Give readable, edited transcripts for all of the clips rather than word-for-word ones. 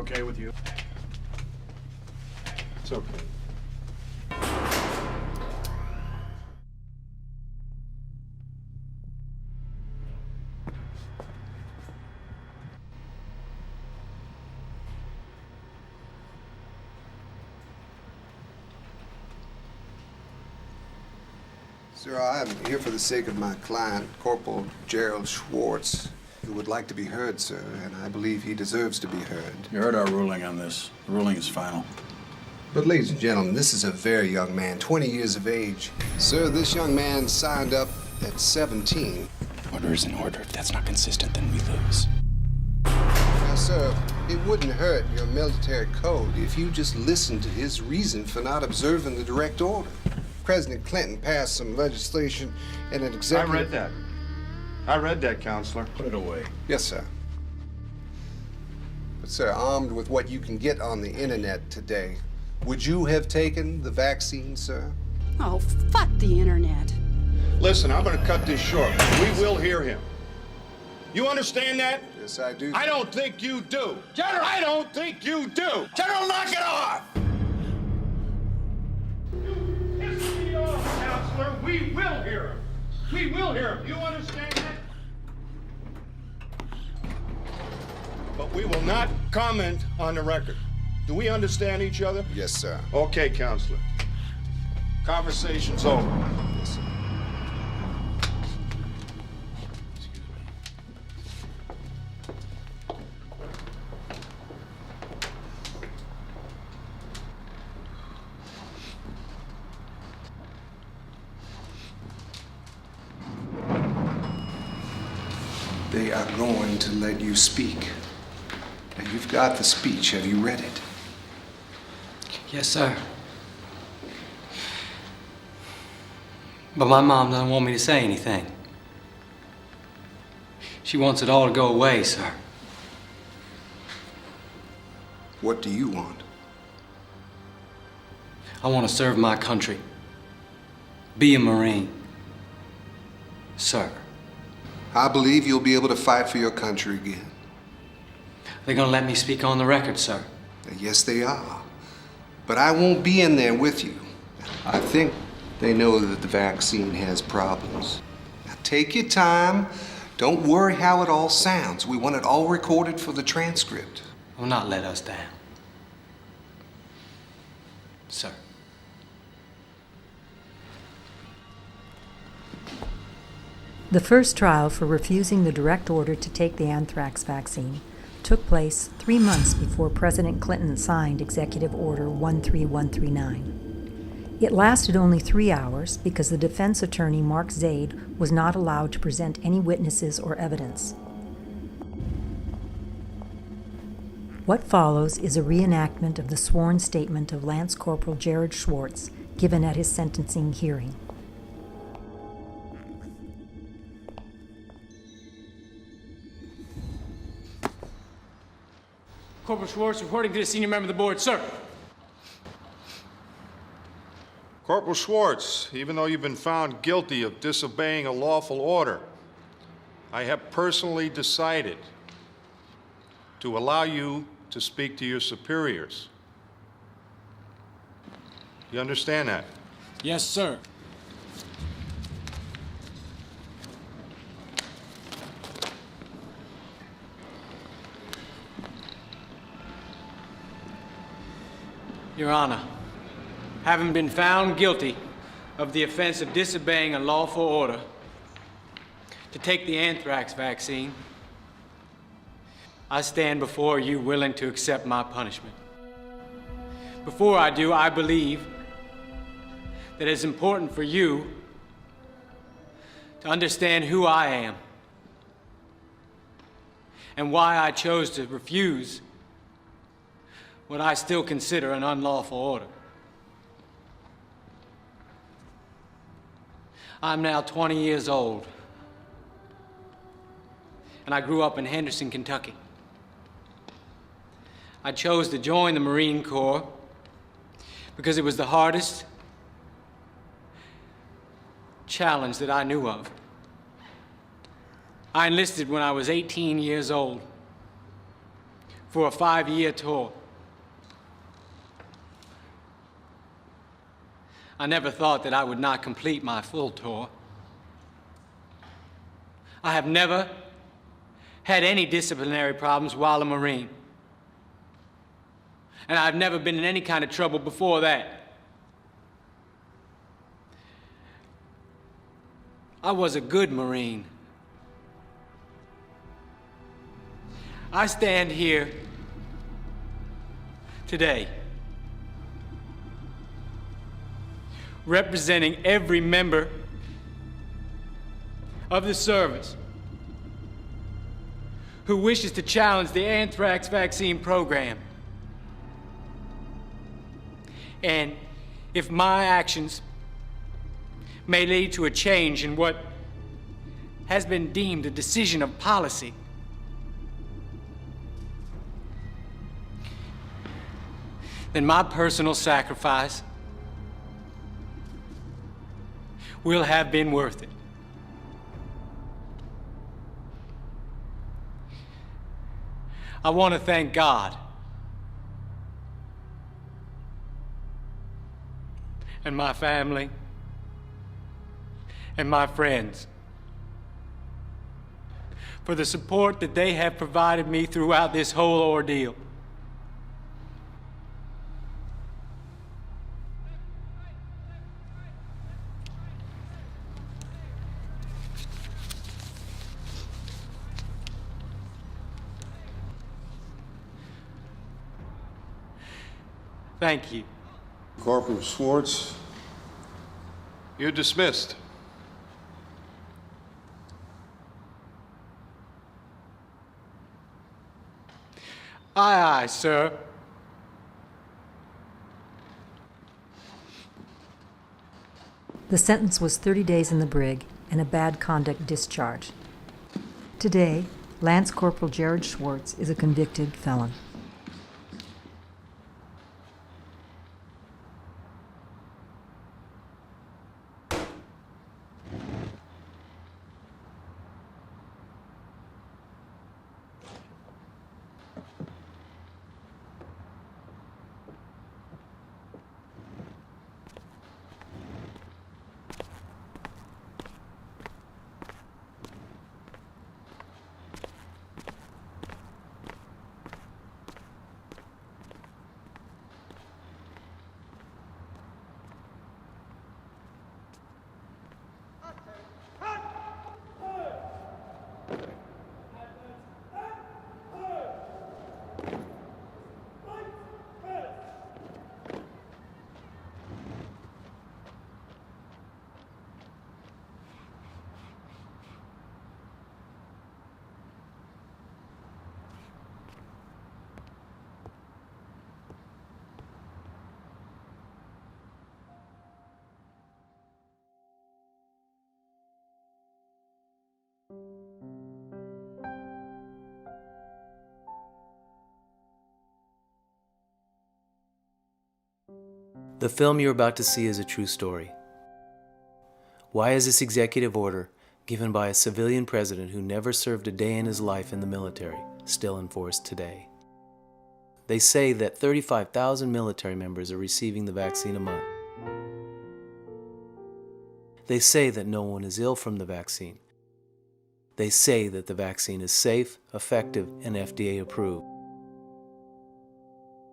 okay with you? It's okay. Sir, I am here for the sake of my client, Corporal Gerald Schwartz, who would like to be heard, sir, and I believe he deserves to be heard. You heard our ruling on this. The ruling is final. But ladies and gentlemen, this is a very young man, 20 years of age. Sir, this young man signed up at 17. Order is an order. If that's not consistent, then we lose. Now, sir, it wouldn't hurt your military code if you just listened to his reason for not observing the direct order. President Clinton passed some legislation and an executive... I read that. I read that, Counselor. Put it away. Yes, sir. But, sir, armed with what you can get on the internet today, would you have taken the vaccine, sir? Oh, fuck the internet. Listen, I'm going to cut this short. We will hear him. You understand that? Yes, I do. I don't think you do. General! I don't think you do. General, knock it off! You piss me off, Counselor. We will hear him. We will hear him. You understand that? But we will not comment on the record. Do we understand each other? Yes, sir. Okay, Counselor. Conversation's over. Yes, sir. They are going to let you speak. Now, you've got the speech. Have you read it? Yes, sir. But my mom doesn't want me to say anything. She wants it all to go away, sir. What do you want? I want to serve my country. Be a Marine. Sir. I believe you'll be able to fight for your country again. They're gonna let me speak on the record, sir. Yes, they are. But I won't be in there with you. I think they know that the vaccine has problems. Now, take your time. Don't worry how it all sounds. We want it all recorded for the transcript. Will not let us down. Sir. The first trial for refusing the direct order to take the anthrax vaccine took place 3 months before President Clinton signed Executive Order 13139. It lasted only 3 hours because the defense attorney, Mark Zaid, was not allowed to present any witnesses or evidence. What follows is a reenactment of the sworn statement of Lance Corporal Gerald Schwartz given at his sentencing hearing. Corporal Schwartz reporting to the senior member of the board, sir. Corporal Schwartz, even though you've been found guilty of disobeying a lawful order, I have personally decided to allow you to speak to your superiors. You understand that? Yes, sir. Your Honor, having been found guilty of the offense of disobeying a lawful order to take the anthrax vaccine, I stand before you willing to accept my punishment. Before I do, I believe that it's important for you to understand who I am and why I chose to refuse what I still consider an unlawful order. I'm now 20 years old, and I grew up in Henderson, Kentucky. I chose to join the Marine Corps because it was the hardest challenge that I knew of. I enlisted when I was 18 years old, for a 5-year tour. I never thought that I would not complete my full tour. I have never had any disciplinary problems while a Marine. And I've never been in any kind of trouble before that. I was a good Marine. I stand here today representing every member of the service who wishes to challenge the anthrax vaccine program. And if my actions may lead to a change in what has been deemed a decision of policy, then my personal sacrifice will have been worth it. I want to thank God and my family and my friends for the support that they have provided me throughout this whole ordeal. Thank you. Corporal Schwartz. You're dismissed. Aye, aye, sir. The sentence was 30 days in the brig and a bad conduct discharge. Today, Lance Corporal Jared Schwartz is a convicted felon. The film you're about to see is a true story. Why is this executive order, given by a civilian president who never served a day in his life in the military, still enforced today? They say that 35,000 military members are receiving the vaccine a month. They say that no one is ill from the vaccine. They say that the vaccine is safe, effective, and FDA approved.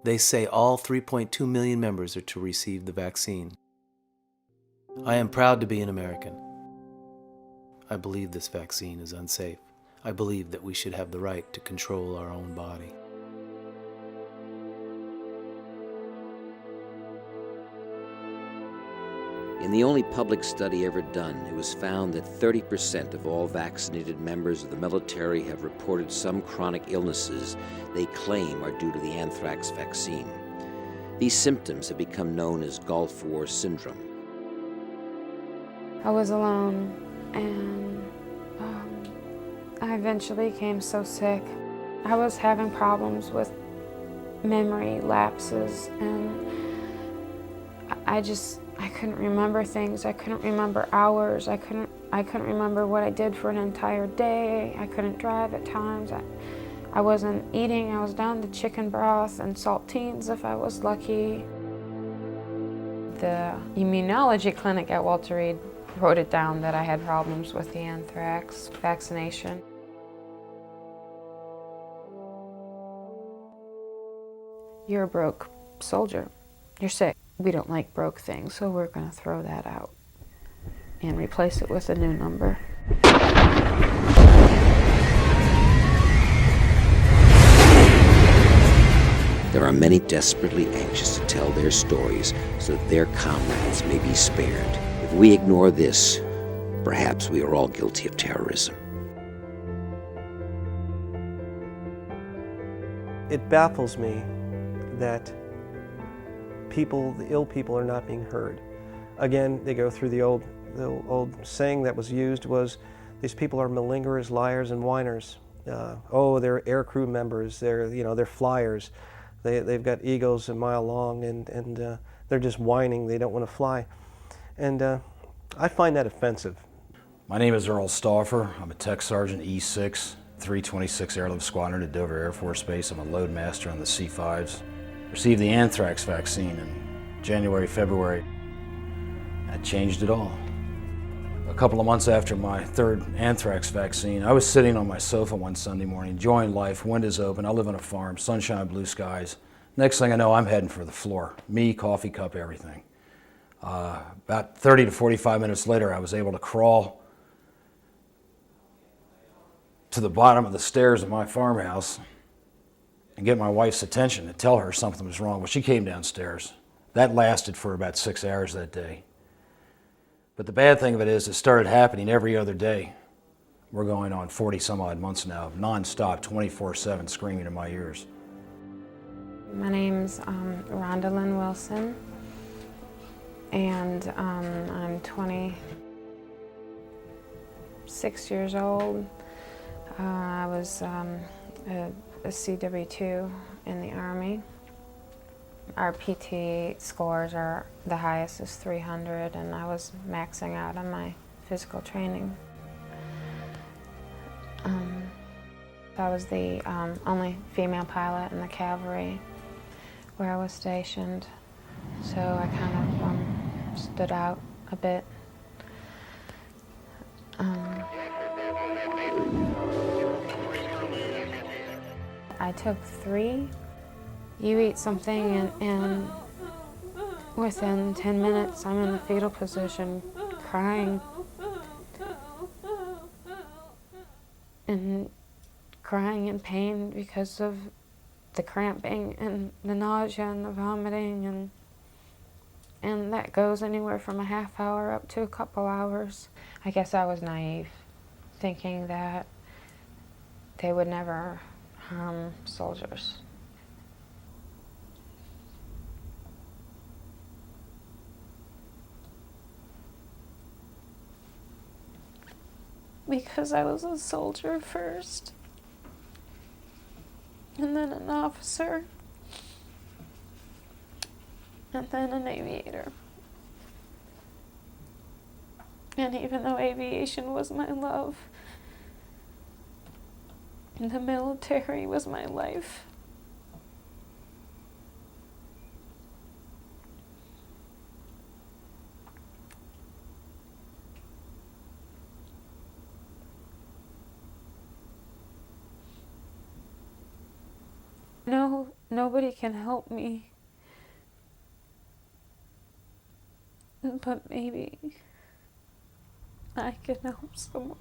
They say all 3.2 million members are to receive the vaccine. I am proud to be an American. I believe this vaccine is unsafe. I believe that we should have the right to control our own body. In the only public study ever done, it was found that 30% of all vaccinated members of the military have reported some chronic illnesses they claim are due to the anthrax vaccine. These symptoms have become known as Gulf War syndrome. I was alone, and I eventually became so sick. I was having problems with memory lapses, and I couldn't remember things. I couldn't remember hours. I couldn't remember what I did for an entire day. I couldn't drive at times. I wasn't eating. I was down to chicken broth and saltines if I was lucky. The immunology clinic at Walter Reed wrote it down that I had problems with the anthrax vaccination. You're a broke soldier. You're sick. We don't like broke things, so we're going to throw that out and replace it with a new number. There are many desperately anxious to tell their stories so that their comrades may be spared. If we ignore this, perhaps we are all guilty of terrorism. It baffles me that the ill people are not being heard. Again, they go through the old saying that was used was, these people are malingerers, liars, and whiners. Oh, they're aircrew members, they're flyers. They've got egos a mile long, and they're just whining, they don't want to fly. And I find that offensive. My name is Earl Stauffer. I'm a Tech Sergeant E6, 326 Airlift Squadron at Dover Air Force Base. I'm a load master on the C-5s. Received the anthrax vaccine in January, February. That changed it all. A couple of months after my third anthrax vaccine, I was sitting on my sofa one Sunday morning, enjoying life, windows open. I live on a farm, sunshine, blue skies. Next thing I know, I'm heading for the floor. Me, coffee cup, everything. About 30 to 45 minutes later, I was able to crawl to the bottom of the stairs of my farmhouse and get my wife's attention to tell her something was wrong. Well, she came downstairs. That lasted for about 6 hours that day. But the bad thing of it is, it started happening every other day. We're going on 40 some odd months now of nonstop, 24/7 screaming in my ears. My name's Rhonda Lynn Wilson, and I'm 26 years old. I was a CW2 in the Army. Our PT scores are, the highest is 300, and I was maxing out on my physical training. I was the only female pilot in the cavalry where I was stationed, so I kind of stood out a bit. I took 3. You eat something and within 10 minutes I'm in the fetal position crying in pain because of the cramping and the nausea and the vomiting, and that goes anywhere from a half hour up to a couple hours. I guess I was naive, thinking that they would never harm soldiers. Because I was a soldier first, and then an officer, and then an aviator. And even though aviation was my love, the military was my life. No, nobody can help me, but maybe I can help someone.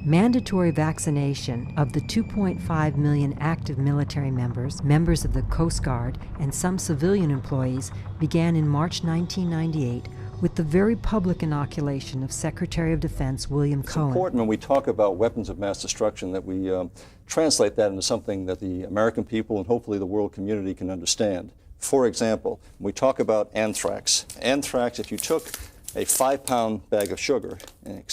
Mandatory vaccination of the 2.5 million active military members, members of the Coast Guard, and some civilian employees began in March 1998 with the very public inoculation of Secretary of Defense William Cohen. It's important when we talk about weapons of mass destruction that we translate that into something that the American people and hopefully the world community can understand. For example, when we talk about anthrax. Anthrax, if you took a 5-pound bag of sugar and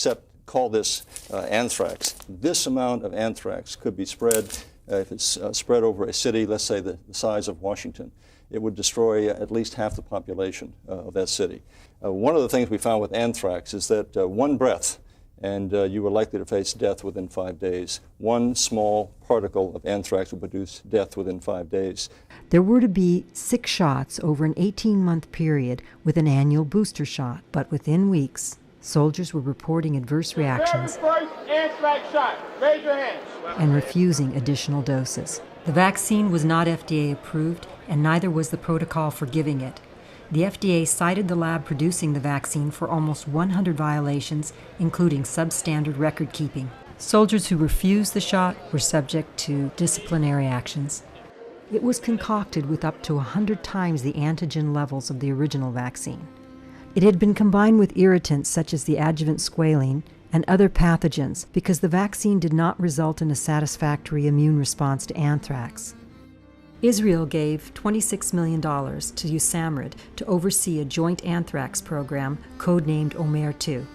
call this anthrax, this amount of anthrax could be spread, if it's spread over a city, let's say the size of Washington. it would destroy at least half the population of that city. One of the things we found with anthrax is that one breath and you were likely to face death within 5 days. One small particle of anthrax would produce death within 5 days. There were to be 6 shots over an 18-month period with an annual booster shot, but within weeks, soldiers were reporting adverse reactions anthrax shot. Raise your hands. And refusing additional doses. The vaccine was not FDA approved, and neither was the protocol for giving it. The FDA cited the lab producing the vaccine for almost 100 violations, including substandard record keeping. Soldiers who refused the shot were subject to disciplinary actions. It was concocted with up to 100 times the antigen levels of the original vaccine. It had been combined with irritants such as the adjuvant squalene and other pathogens because the vaccine did not result in a satisfactory immune response to anthrax. Israel gave $26 million to USAMRIID to oversee a joint anthrax program codenamed Omer II.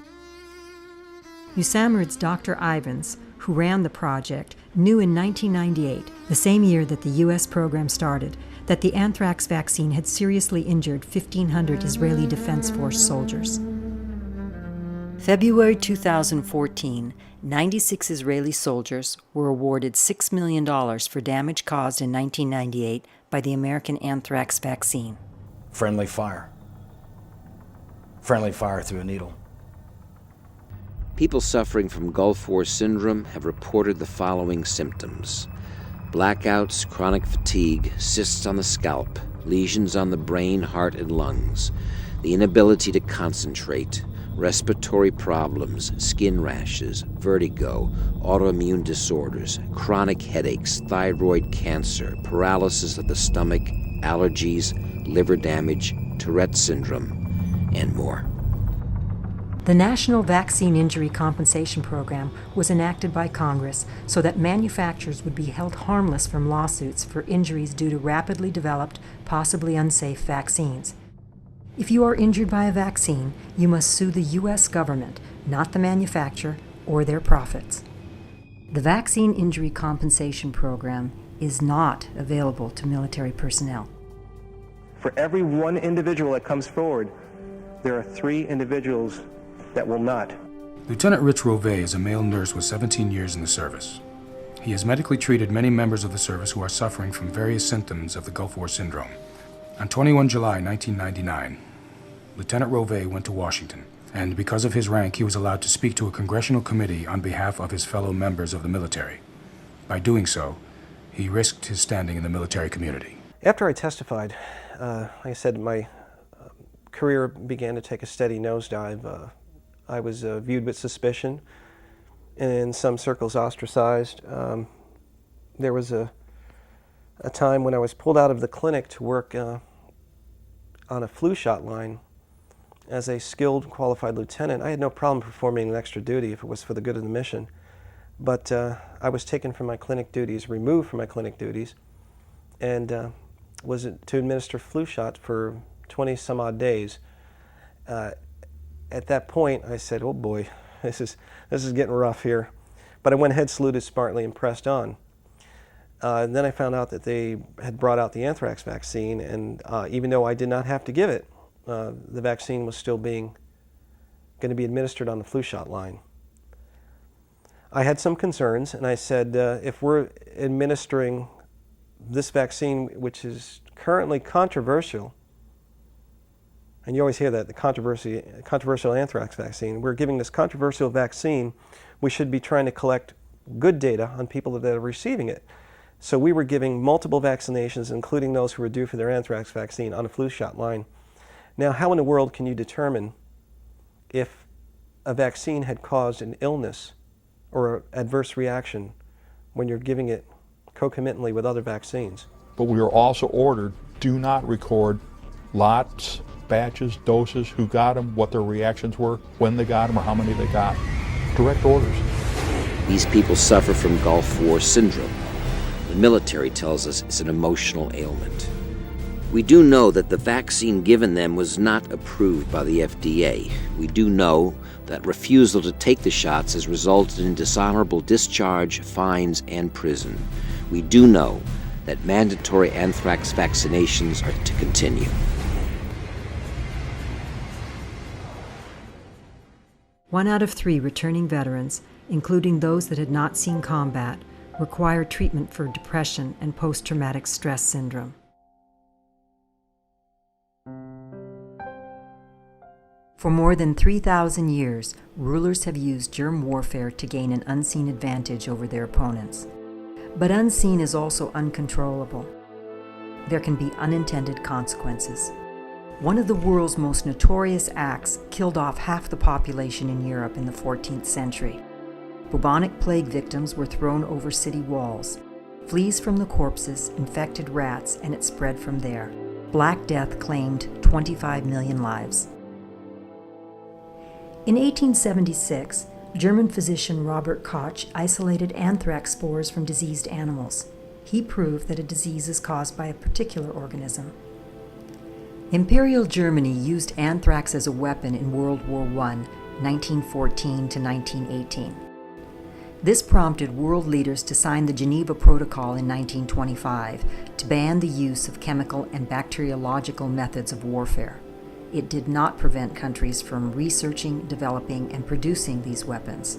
USAMRIID's Dr. Ivans, who ran the project, knew in 1998, the same year that the U.S. program started, that the anthrax vaccine had seriously injured 1,500 Israeli Defense Force soldiers. February 2014, 96 Israeli soldiers were awarded $6 million for damage caused in 1998 by the American anthrax vaccine. Friendly fire. Friendly fire through a needle. People suffering from Gulf War syndrome have reported the following symptoms: blackouts, chronic fatigue, cysts on the scalp, lesions on the brain, heart, and lungs, the inability to concentrate, respiratory problems, skin rashes, vertigo, autoimmune disorders, chronic headaches, thyroid cancer, paralysis of the stomach, allergies, liver damage, Tourette syndrome, and more. The National Vaccine Injury Compensation Program was enacted by Congress so that manufacturers would be held harmless from lawsuits for injuries due to rapidly developed, possibly unsafe vaccines. If you are injured by a vaccine, you must sue the U.S. government, not the manufacturer or their profits. The Vaccine Injury Compensation Program is not available to military personnel. For every one individual that comes forward, there are 3 individuals that will not. Lieutenant Rich Rove is a male nurse with 17 years in the service. He has medically treated many members of the service who are suffering from various symptoms of the Gulf War syndrome. On 21 July 1999, Lieutenant Rove went to Washington, and because of his rank, he was allowed to speak to a congressional committee on behalf of his fellow members of the military. By doing so, he risked his standing in the military community. After I testified, like I said, my career began to take a steady nosedive. I was viewed with suspicion, and in some circles ostracized. There was a time when I was pulled out of the clinic to work on a flu shot line as a skilled, qualified lieutenant. I had no problem performing an extra duty if it was for the good of the mission. But I was taken from my clinic duties, removed from my clinic duties, and was to administer flu shots for 20 some odd days. At that point, I said, oh boy, this is getting rough here. But I went ahead, saluted smartly, and pressed on. And then I found out that they had brought out the anthrax vaccine, and even though I did not have to give it, the vaccine was still going to be administered on the flu shot line. I had some concerns, and I said, if we're administering this vaccine, which is currently controversial, and you always hear that, the controversial anthrax vaccine, we're giving this controversial vaccine, we should be trying to collect good data on people that are receiving it. So we were giving multiple vaccinations, including those who were due for their anthrax vaccine, on a flu shot line. Now, how in the world can you determine if a vaccine had caused an illness or an adverse reaction when you're giving it concomitantly with other vaccines? But we were also ordered, do not record lots, batches, doses, who got them, what their reactions were, when they got them, or how many they got. Direct orders. These people suffer from Gulf War syndrome. The military tells us it's an emotional ailment. We do know that the vaccine given them was not approved by the FDA. We do know that refusal to take the shots has resulted in dishonorable discharge, fines, and prison. We do know that mandatory anthrax vaccinations are to continue. One out of 3 returning veterans, including those that had not seen combat, required treatment for depression and post-traumatic stress syndrome. For more than 3,000 years, rulers have used germ warfare to gain an unseen advantage over their opponents. But unseen is also uncontrollable. There can be unintended consequences. One of the world's most notorious acts killed off half the population in Europe in the 14th century. Bubonic plague victims were thrown over city walls. Fleas from the corpses infected rats, and it spread from there. Black Death claimed 25 million lives. In 1876, German physician Robert Koch isolated anthrax spores from diseased animals. He proved that a disease is caused by a particular organism. Imperial Germany used anthrax as a weapon in World War I, 1914 to 1918. This prompted world leaders to sign the Geneva Protocol in 1925 to ban the use of chemical and bacteriological methods of warfare. It did not prevent countries from researching, developing, and producing these weapons.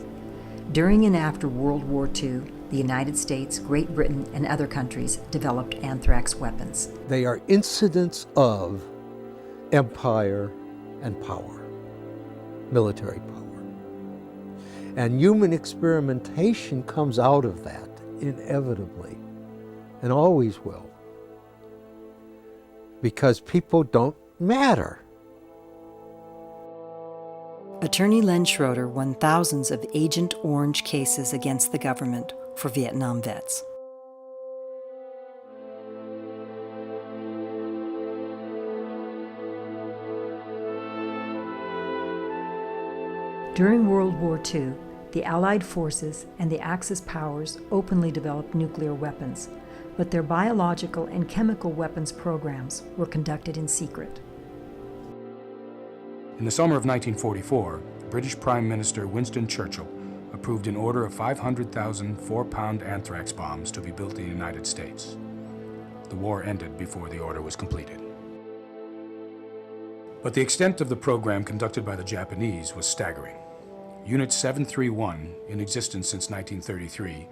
During and after World War II, the United States, Great Britain, and other countries developed anthrax weapons. They are incidents of empire and power, military power. And human experimentation comes out of that, inevitably, and always will, because people don't matter. Attorney Len Schroeder won thousands of Agent Orange cases against the government for Vietnam vets. During World War II, the Allied forces and the Axis powers openly developed nuclear weapons, but their biological and chemical weapons programs were conducted in secret. In the summer of 1944, British Prime Minister Winston Churchill approved an order of 500,000 4-pound anthrax bombs to be built in the United States. The war ended before the order was completed. But the extent of the program conducted by the Japanese was staggering. Unit 731, in existence since 1933,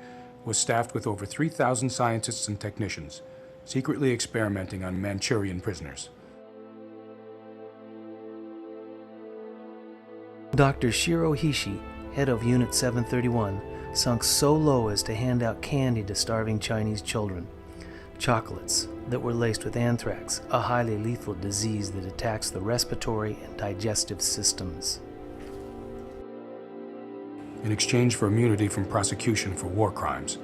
was staffed with over 3,000 scientists and technicians, secretly experimenting on Manchurian prisoners. Dr. Shiro Hishi, head of Unit 731, sunk so low as to hand out candy to starving Chinese children. Chocolates that were laced with anthrax, a highly lethal disease that attacks the respiratory and digestive systems. In exchange for immunity from prosecution for war crimes,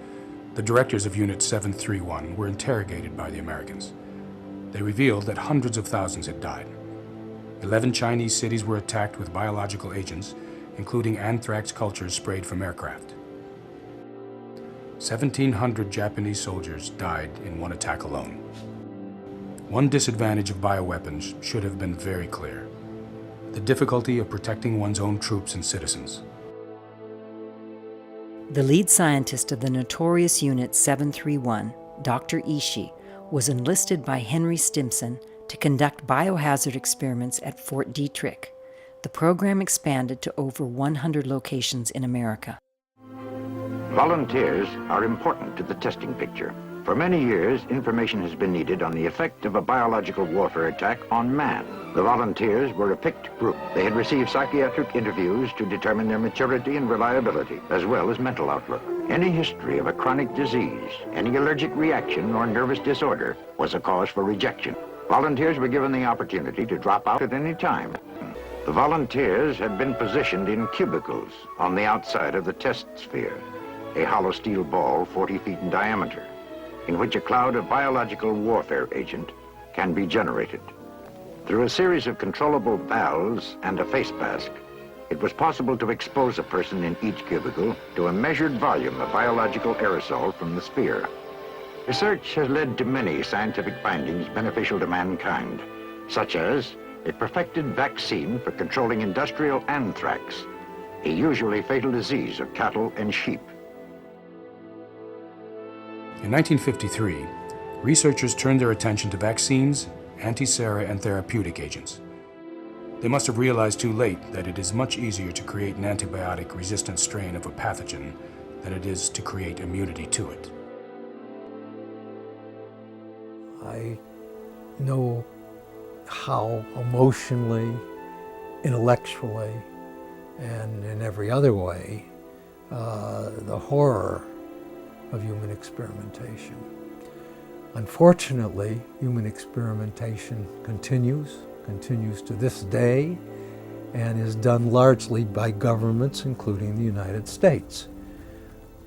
the directors of Unit 731 were interrogated by the Americans. They revealed that hundreds of thousands had died. 11 Chinese cities were attacked with biological agents, including anthrax cultures sprayed from aircraft. 1,700 Japanese soldiers died in one attack alone. One disadvantage of bioweapons should have been very clear: the difficulty of protecting one's own troops and citizens. The lead scientist of the notorious Unit 731, Dr. Ishii, was enlisted by Henry Stimson to conduct biohazard experiments at Fort Detrick. The program expanded to over 100 locations in America. Volunteers are important to the testing picture. For many years, information has been needed on the effect of a biological warfare attack on man. The volunteers were a picked group. They had received psychiatric interviews to determine their maturity and reliability, as well as mental outlook. Any history of a chronic disease, any allergic reaction or nervous disorder was a cause for rejection. Volunteers were given the opportunity to drop out at any time. The volunteers had been positioned in cubicles on the outside of the test sphere, a hollow steel ball 40 feet in diameter, in which a cloud of biological warfare agent can be generated. Through a series of controllable valves and a face mask, it was possible to expose a person in each cubicle to a measured volume of biological aerosol from the sphere. Research has led to many scientific findings beneficial to mankind, such as a perfected vaccine for controlling industrial anthrax, a usually fatal disease of cattle and sheep. In 1953, researchers turned their attention to vaccines, anti-sera, and therapeutic agents. They must have realized too late that it is much easier to create an antibiotic-resistant strain of a pathogen than it is to create immunity to it. I know how emotionally, intellectually, and in every other way, the horror of human experimentation. Unfortunately, human experimentation continues to this day, and is done largely by governments, including the United States,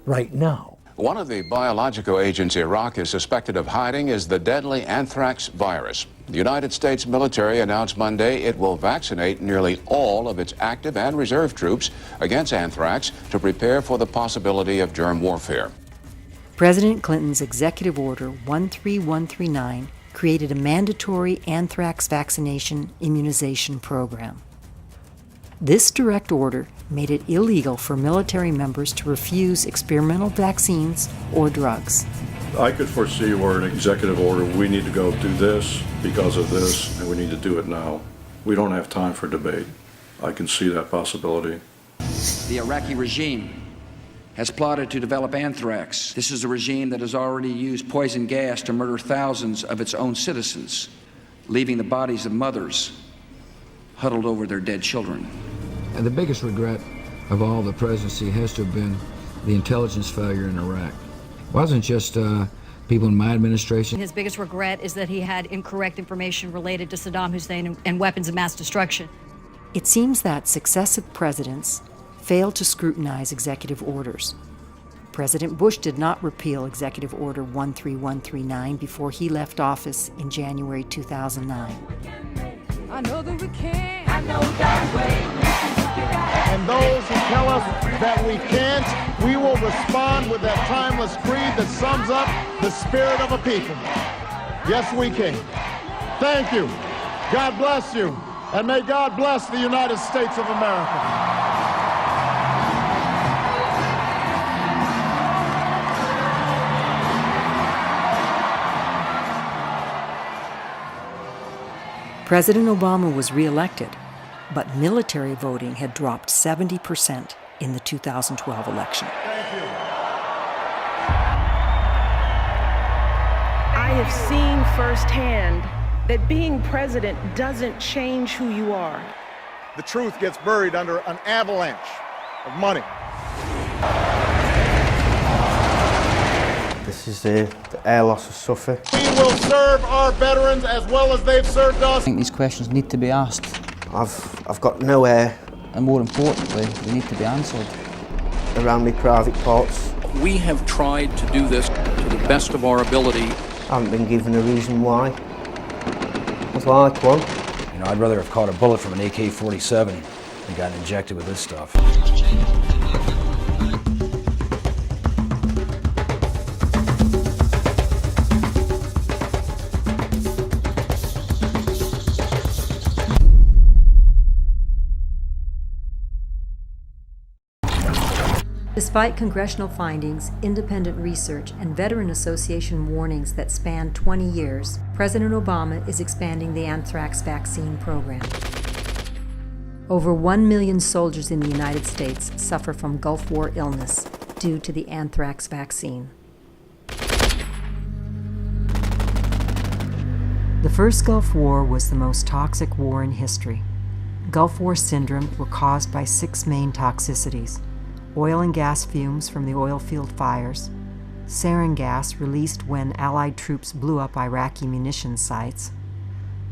right now. One of the biological agents Iraq is suspected of hiding is the deadly anthrax virus. The United States military announced Monday it will vaccinate nearly all of its active and reserve troops against anthrax to prepare for the possibility of germ warfare. President Clinton's Executive Order 13139 created a mandatory anthrax vaccination immunization program. This direct order made it illegal for military members to refuse experimental vaccines or drugs. I could foresee where an executive order, we need to go do this because of this, and we need to do it now. We don't have time for debate. I can see that possibility. The Iraqi regime has plotted to develop anthrax. This is a regime that has already used poison gas to murder thousands of its own citizens, leaving the bodies of mothers huddled over their dead children. And the biggest regret of all the presidency has to have been the intelligence failure in Iraq. It wasn't just people in my administration. His biggest regret is that he had incorrect information related to Saddam Hussein and weapons of mass destruction. It seems that successive presidents failed to scrutinize executive orders. President Bush did not repeal Executive Order 13139 before he left office in January 2009. I know that we can. I know that we can. And those who tell us that we can't, we will respond with that timeless creed that sums up the spirit of a people. Yes, we can. Thank you. God bless you. And may God bless the United States of America. President Obama was reelected, but military voting had dropped 70% in the 2012 election. I have seen firsthand that being president doesn't change who you are. The truth gets buried under an avalanche of money. This is the air loss of Suffolk. We will serve our veterans as well as they've served us. I think these questions need to be asked. I've got no air. And more importantly, they need to be answered. Around me private parts. We have tried to do this to the best of our ability. I haven't been given a reason why. I'd like one. You know, I'd rather have caught a bullet from an AK-47 than gotten injected with this stuff. Despite congressional findings, independent research, and Veteran Association warnings that span 20 years, President Obama is expanding the anthrax vaccine program. Over 1 million soldiers in the United States suffer from Gulf War illness due to the anthrax vaccine. The first Gulf War was the most toxic war in history. Gulf War syndromes were caused by 6 main toxicities: oil and gas fumes from the oil field fires, sarin gas released when Allied troops blew up Iraqi munitions sites,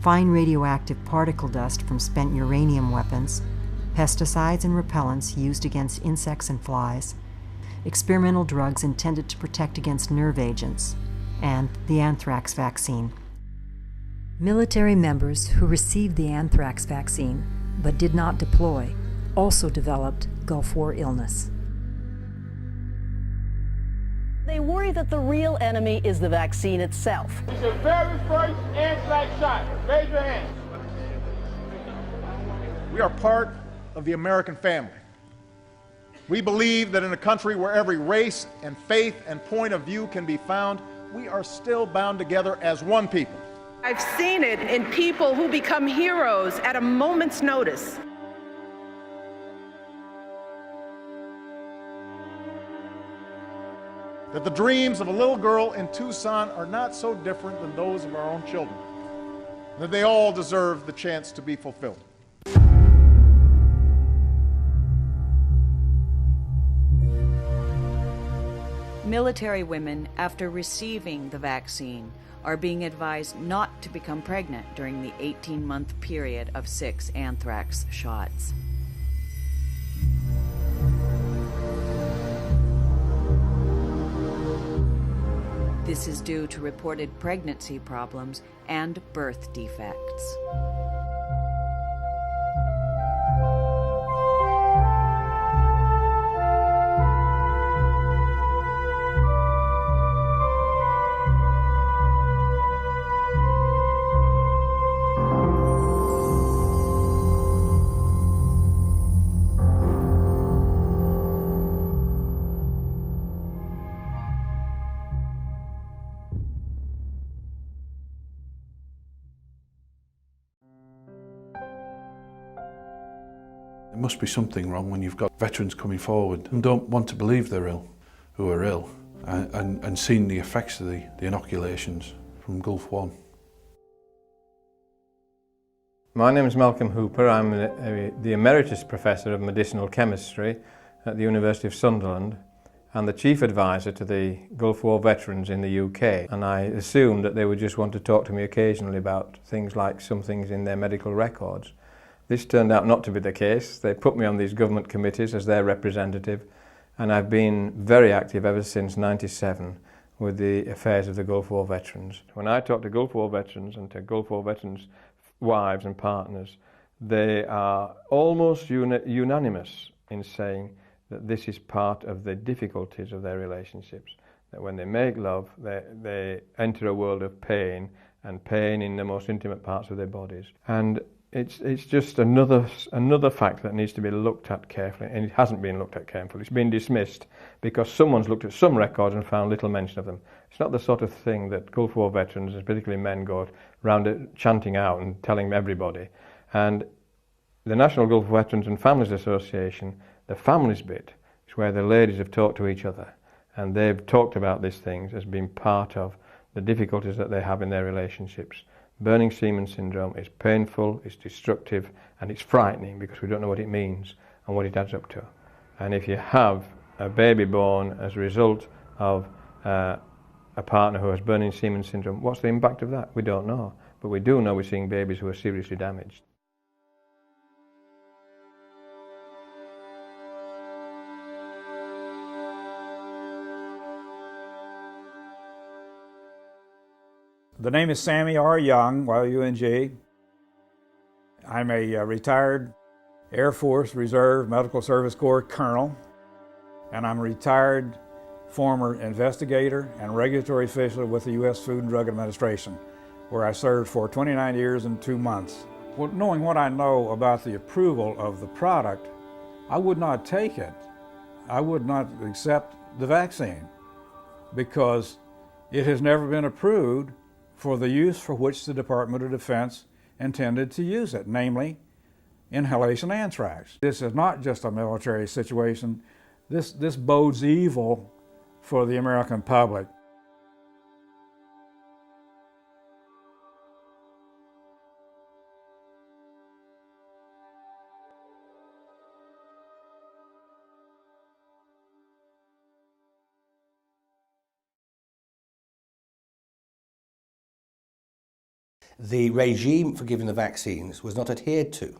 fine radioactive particle dust from spent uranium weapons, pesticides and repellents used against insects and flies, experimental drugs intended to protect against nerve agents, and the anthrax vaccine. Military members who received the anthrax vaccine but did not deploy also developed Gulf War illness. They worry that the real enemy is the vaccine itself. It's the very first anthrax shot. Raise your hands. We are part of the American family. We believe that in a country where every race and faith and point of view can be found, we are still bound together as one people. I've seen it in people who become heroes at a moment's notice. That the dreams of a little girl in Tucson are not so different than those of our own children. That they all deserve the chance to be fulfilled. Military women, after receiving the vaccine, are being advised not to become pregnant during the 18-month period of 6 anthrax shots. This is due to reported pregnancy problems and birth defects. There must be something wrong when you've got veterans coming forward who don't want to believe they're ill, who are ill, and seeing the effects of the inoculations from Gulf War. My name is Malcolm Hooper. I'm the Emeritus Professor of Medicinal Chemistry at the University of Sunderland and the Chief Advisor to the Gulf War veterans in the UK. And I assumed that they would just want to talk to me occasionally about things like some things in their medical records. This turned out not to be the case. They put me on these government committees as their representative, and I've been very active ever since '97 with the affairs of the Gulf War veterans. When I talk to Gulf War veterans and to Gulf War veterans' wives and partners, they are almost unanimous in saying that this is part of the difficulties of their relationships, that when they make love, they enter a world of pain, and pain in the most intimate parts of their bodies. And it's just another fact that needs to be looked at carefully, and it hasn't been looked at carefully. It's been dismissed because someone's looked at some records and found little mention of them. It's not the sort of thing that Gulf War veterans, and particularly men, go around it chanting out and telling everybody. And the National Gulf War Veterans and Families Association, the families bit, is where the ladies have talked to each other, and they've talked about these things as being part of the difficulties that they have in their relationships. Burning semen syndrome is painful, it's destructive, and it's frightening because we don't know what it means and what it adds up to. And if you have a baby born as a result of a partner who has burning semen syndrome, what's the impact of that? We don't know. But we do know we're seeing babies who are seriously damaged. The name is Sammy R. Young, Y-U-N-G. I'm a retired Air Force Reserve Medical Service Corps colonel, and I'm a retired former investigator and regulatory official with the U.S. Food and Drug Administration, where I served for 29 years and 2 months. Well, knowing what I know about the approval of the product, I would not take it. I would not accept the vaccine because it has never been approved for the use for which the Department of Defense intended to use it, namely inhalation anthrax. This is not just a military situation. This bodes evil for the American public. The regime for giving the vaccines was not adhered to.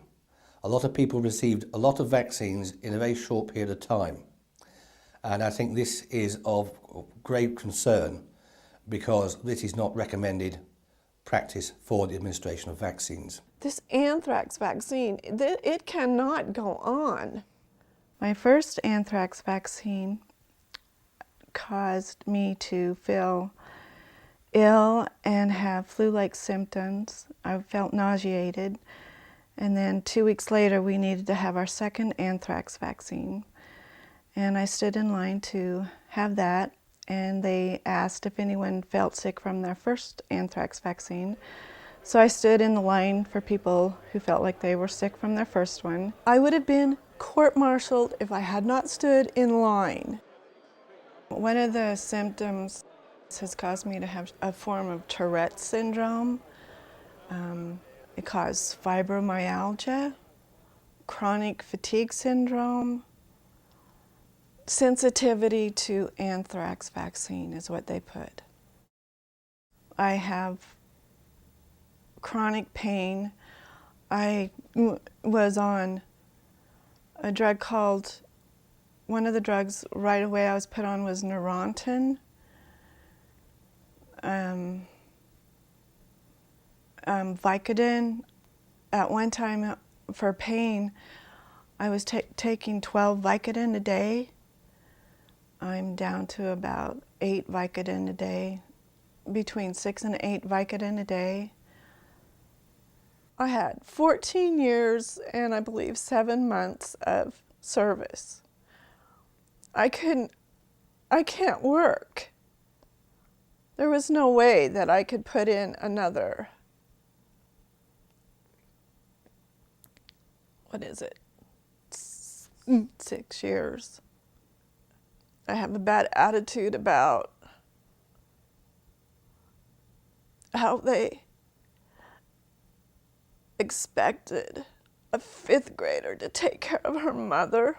A lot of people received a lot of vaccines in a very short period of time. And I think this is of great concern because this is not recommended practice for the administration of vaccines. This anthrax vaccine, it cannot go on. My first anthrax vaccine caused me to feel ill and have flu-like symptoms. I felt nauseated. And then 2 weeks later, we needed to have our second anthrax vaccine. And I stood in line to have that. and they asked if anyone felt sick from their first anthrax vaccine. So I stood in the line for people who felt like they were sick from their first one. I would have been court-martialed if I had not stood in line. One of the symptoms has caused me to have a form of Tourette's syndrome. It caused fibromyalgia, chronic fatigue syndrome. Sensitivity to anthrax vaccine is what they put. I have chronic pain. I was on a drug called, one of the drugs right away I was put on was Neurontin. Vicodin. At one time for pain, I was taking 12 Vicodin a day. I'm down to about 8 Vicodin a day, between 6 and 8 Vicodin a day. I had 14 years and I believe 7 months of service. I can't work. There was no way that I could put in another, 6 years. I have a bad attitude about how they expected a 5th grader to take care of her mother.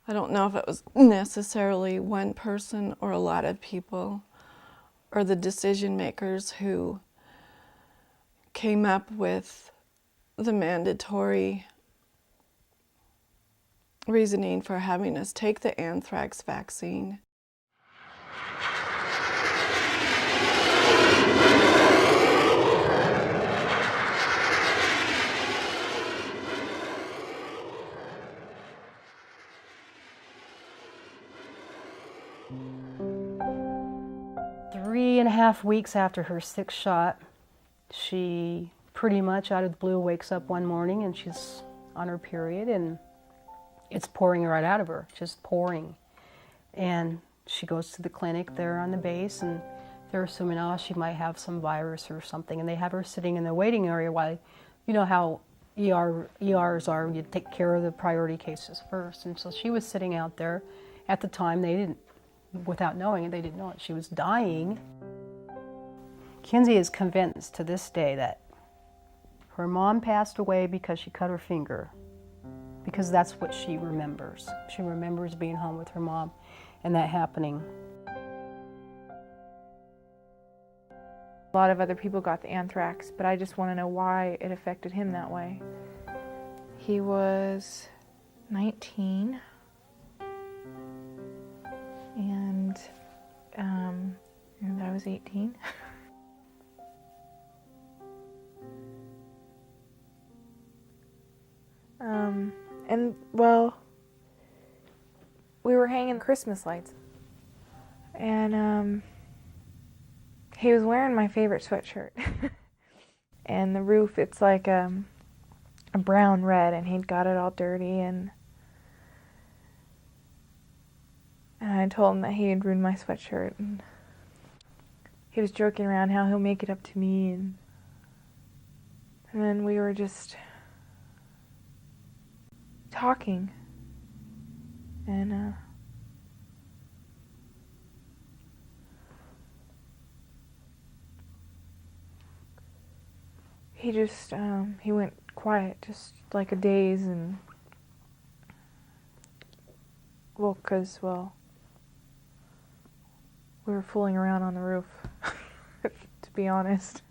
I don't know if it was necessarily one person or a lot of people or the decision makers who came up with the mandatory reasoning for having us take the anthrax vaccine. Three and a half weeks after her 6th shot, she pretty much out of the blue wakes up one morning and she's on her period and it's pouring right out of her, just pouring. And she goes to the clinic there on the base and they're assuming, oh, she might have some virus or something. And they have her sitting in the waiting area while, you know how ERs are, you take care of the priority cases first. And so she was sitting out there. At the time, they didn't, without knowing it, they didn't know it. She was dying. Kinsey is convinced to this day that her mom passed away because she cut her finger, because that's what she remembers. She remembers being home with her mom and that happening. A lot of other people got the anthrax, but I just want to know why it affected him that way. He was 19, and I was 18. And well, we were hanging Christmas lights, and he was wearing my favorite sweatshirt. And the roof, it's like a brown red, and he'd got it all dirty, and I told him that he had ruined my sweatshirt, and he was joking around how he'll make it up to me, and then we were just talking, and he just he went quiet, just like a daze, and well, we were fooling around on the roof, to be honest.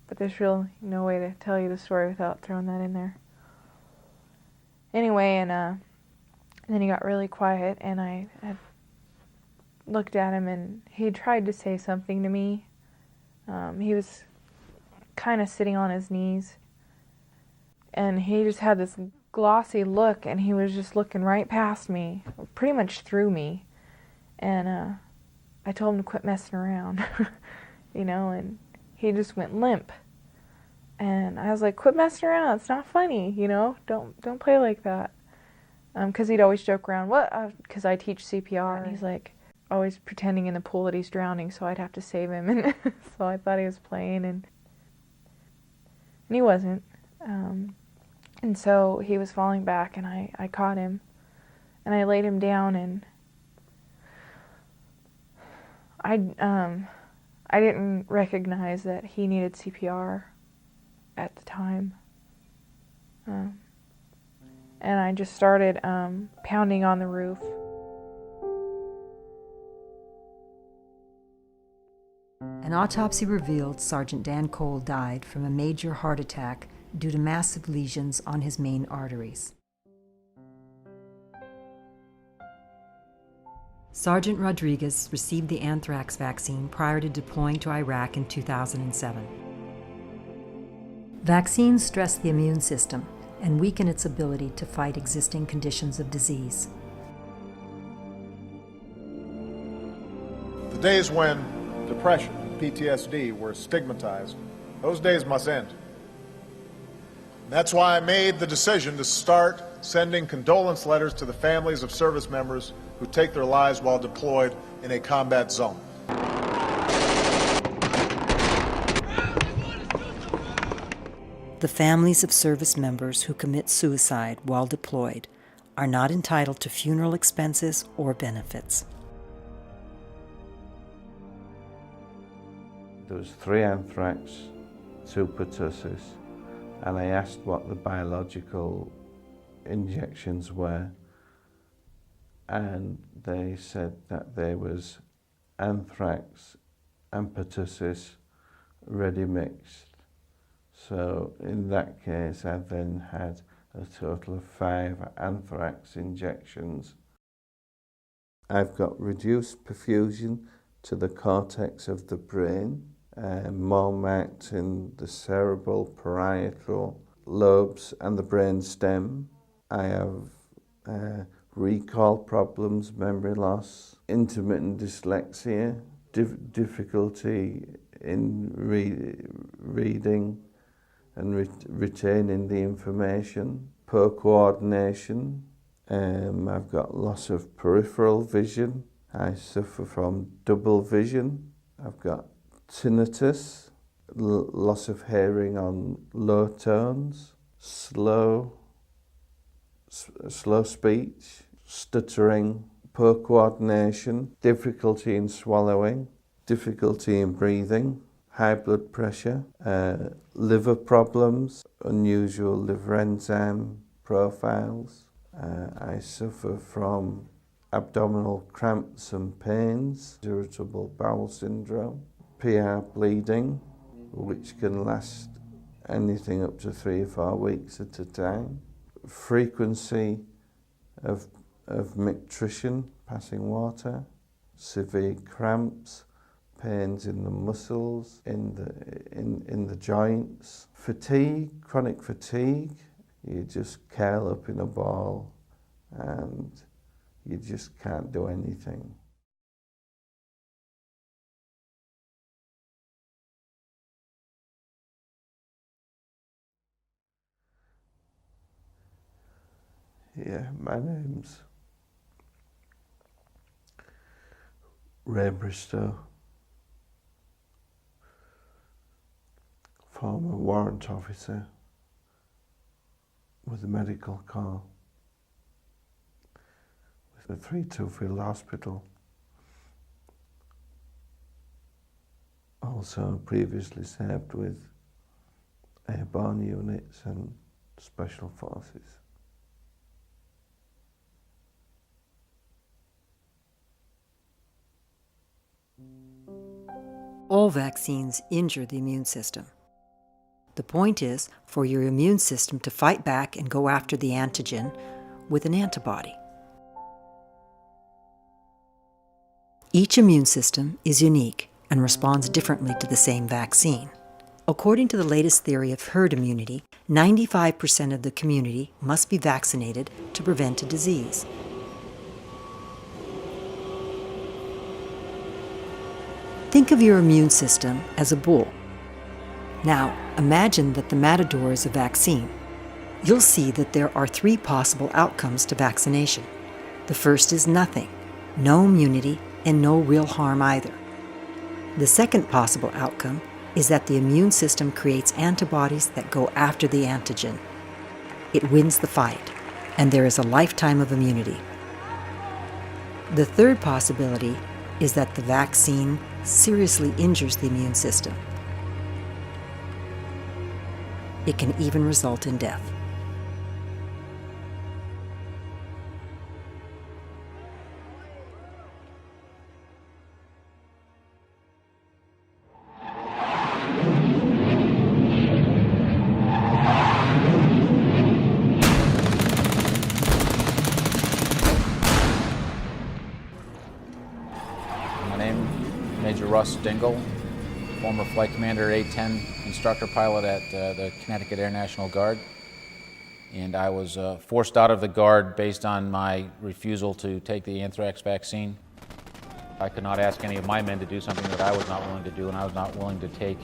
But there's really no way to tell you the story without throwing that in there. Anyway, and then he got really quiet, and I looked at him, and he tried to say something to me. He was kind of sitting on his knees, and he just had this glossy look, and he was just looking right past me, pretty much through me. And I told him to quit messing around, you know, and he just went limp. And I was like, quit messing around, it's not funny, you know, don't play like that. Because he'd always joke around, what? Because I teach CPR, and he's like always pretending in the pool that he's drowning, so I'd have to save him, and so I thought he was playing, and he wasn't. And so he was falling back, and I caught him, and I laid him down, and I didn't recognize that he needed CPR at the time. And I just started pounding on the roof. An autopsy revealed Sergeant Dan Cole died from a major heart attack due to massive lesions on his main arteries. Sergeant Rodriguez received the anthrax vaccine prior to deploying to Iraq in 2007. Vaccines stress the immune system and weaken its ability to fight existing conditions of disease. The days when depression and PTSD were stigmatized, those days must end. That's why I made the decision to start sending condolence letters to the families of service members who take their lives while deployed in a combat zone. The families of service members who commit suicide while deployed are not entitled to funeral expenses or benefits. There was 3 anthrax, 2 pertussis, and I asked what the biological injections were, and they said that there was anthrax and pertussis ready mixed. So in that case, I then had a total of 5 anthrax injections. I've got reduced perfusion to the cortex of the brain, more marked in the cerebral, parietal lobes and the brain stem. I have recall problems, memory loss, intermittent dyslexia, difficulty in reading and retaining the information, poor coordination. I've got loss of peripheral vision. I suffer from double vision. I've got tinnitus, loss of hearing on low tones, slow speech, stuttering, poor coordination, difficulty in swallowing, difficulty in breathing, high blood pressure, liver problems, unusual liver enzyme profiles. I suffer from abdominal cramps and pains, irritable bowel syndrome, PR bleeding, which can last anything up to 3 or 4 weeks at a time, frequency of micturition, passing water, severe cramps, pains in the muscles, in the joints, fatigue, chronic fatigue. You just curl up in a ball and you just can't do anything. Yeah, my name's Ray Bristow, former warrant officer with the Medical Corps, with the 3-2 Hospital. Also previously served with airborne units and special forces. All vaccines injure the immune system. The point is for your immune system to fight back and go after the antigen with an antibody. Each immune system is unique and responds differently to the same vaccine. According to the latest theory of herd immunity, 95% of the community must be vaccinated to prevent a disease. Think of your immune system as a bull. Now, imagine that the matador is a vaccine. you'll see that there are 3 possible outcomes to vaccination. The first is nothing, no immunity, and no real harm either. The second possible outcome is that the immune system creates antibodies that go after the antigen. It wins the fight, and there is a lifetime of immunity. The third possibility is that the vaccine seriously injures the immune system. It can even result in death. Major Russ Dingle, former flight commander at 810, instructor pilot at the Connecticut Air National Guard. And I was forced out of the Guard based on my refusal to take the anthrax vaccine. I could not ask any of my men to do something that I was not willing to do, and I was not willing to take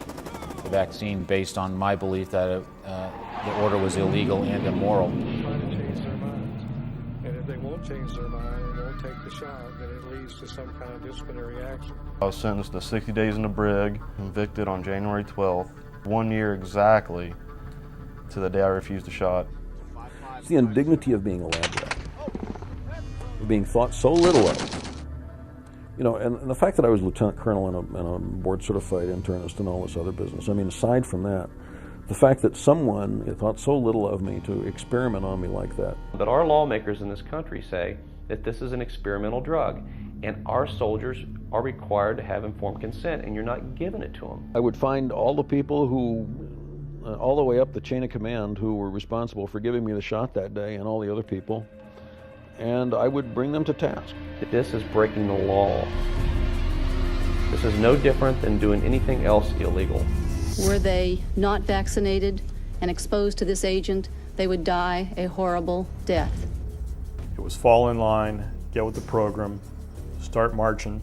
the vaccine based on my belief that the order was illegal and immoral. Trying to change their minds. And if they won't change their mind and won't take the shot, then it leads to some kind of disciplinary action. I was sentenced to 60 days in the brig, convicted on January 12th, 1 year exactly to the day I refused the shot. It's the indignity of being a lab rat, of being thought so little of. You know, and the fact that I was lieutenant colonel and a board-certified internist and all this other business, I mean, aside from that, the fact that someone thought so little of me to experiment on me like that. But our lawmakers in this country say that this is an experimental drug, and our soldiers are required to have informed consent, and you're not giving it to them. I would find all the people who, all the way up the chain of command, who were responsible for giving me the shot that day, and all the other people, and I would bring them to task. This is breaking the law. This is no different than doing anything else illegal. Were they not vaccinated and exposed to this agent, they would die a horrible death. It was fall in line, get with the program, start marching,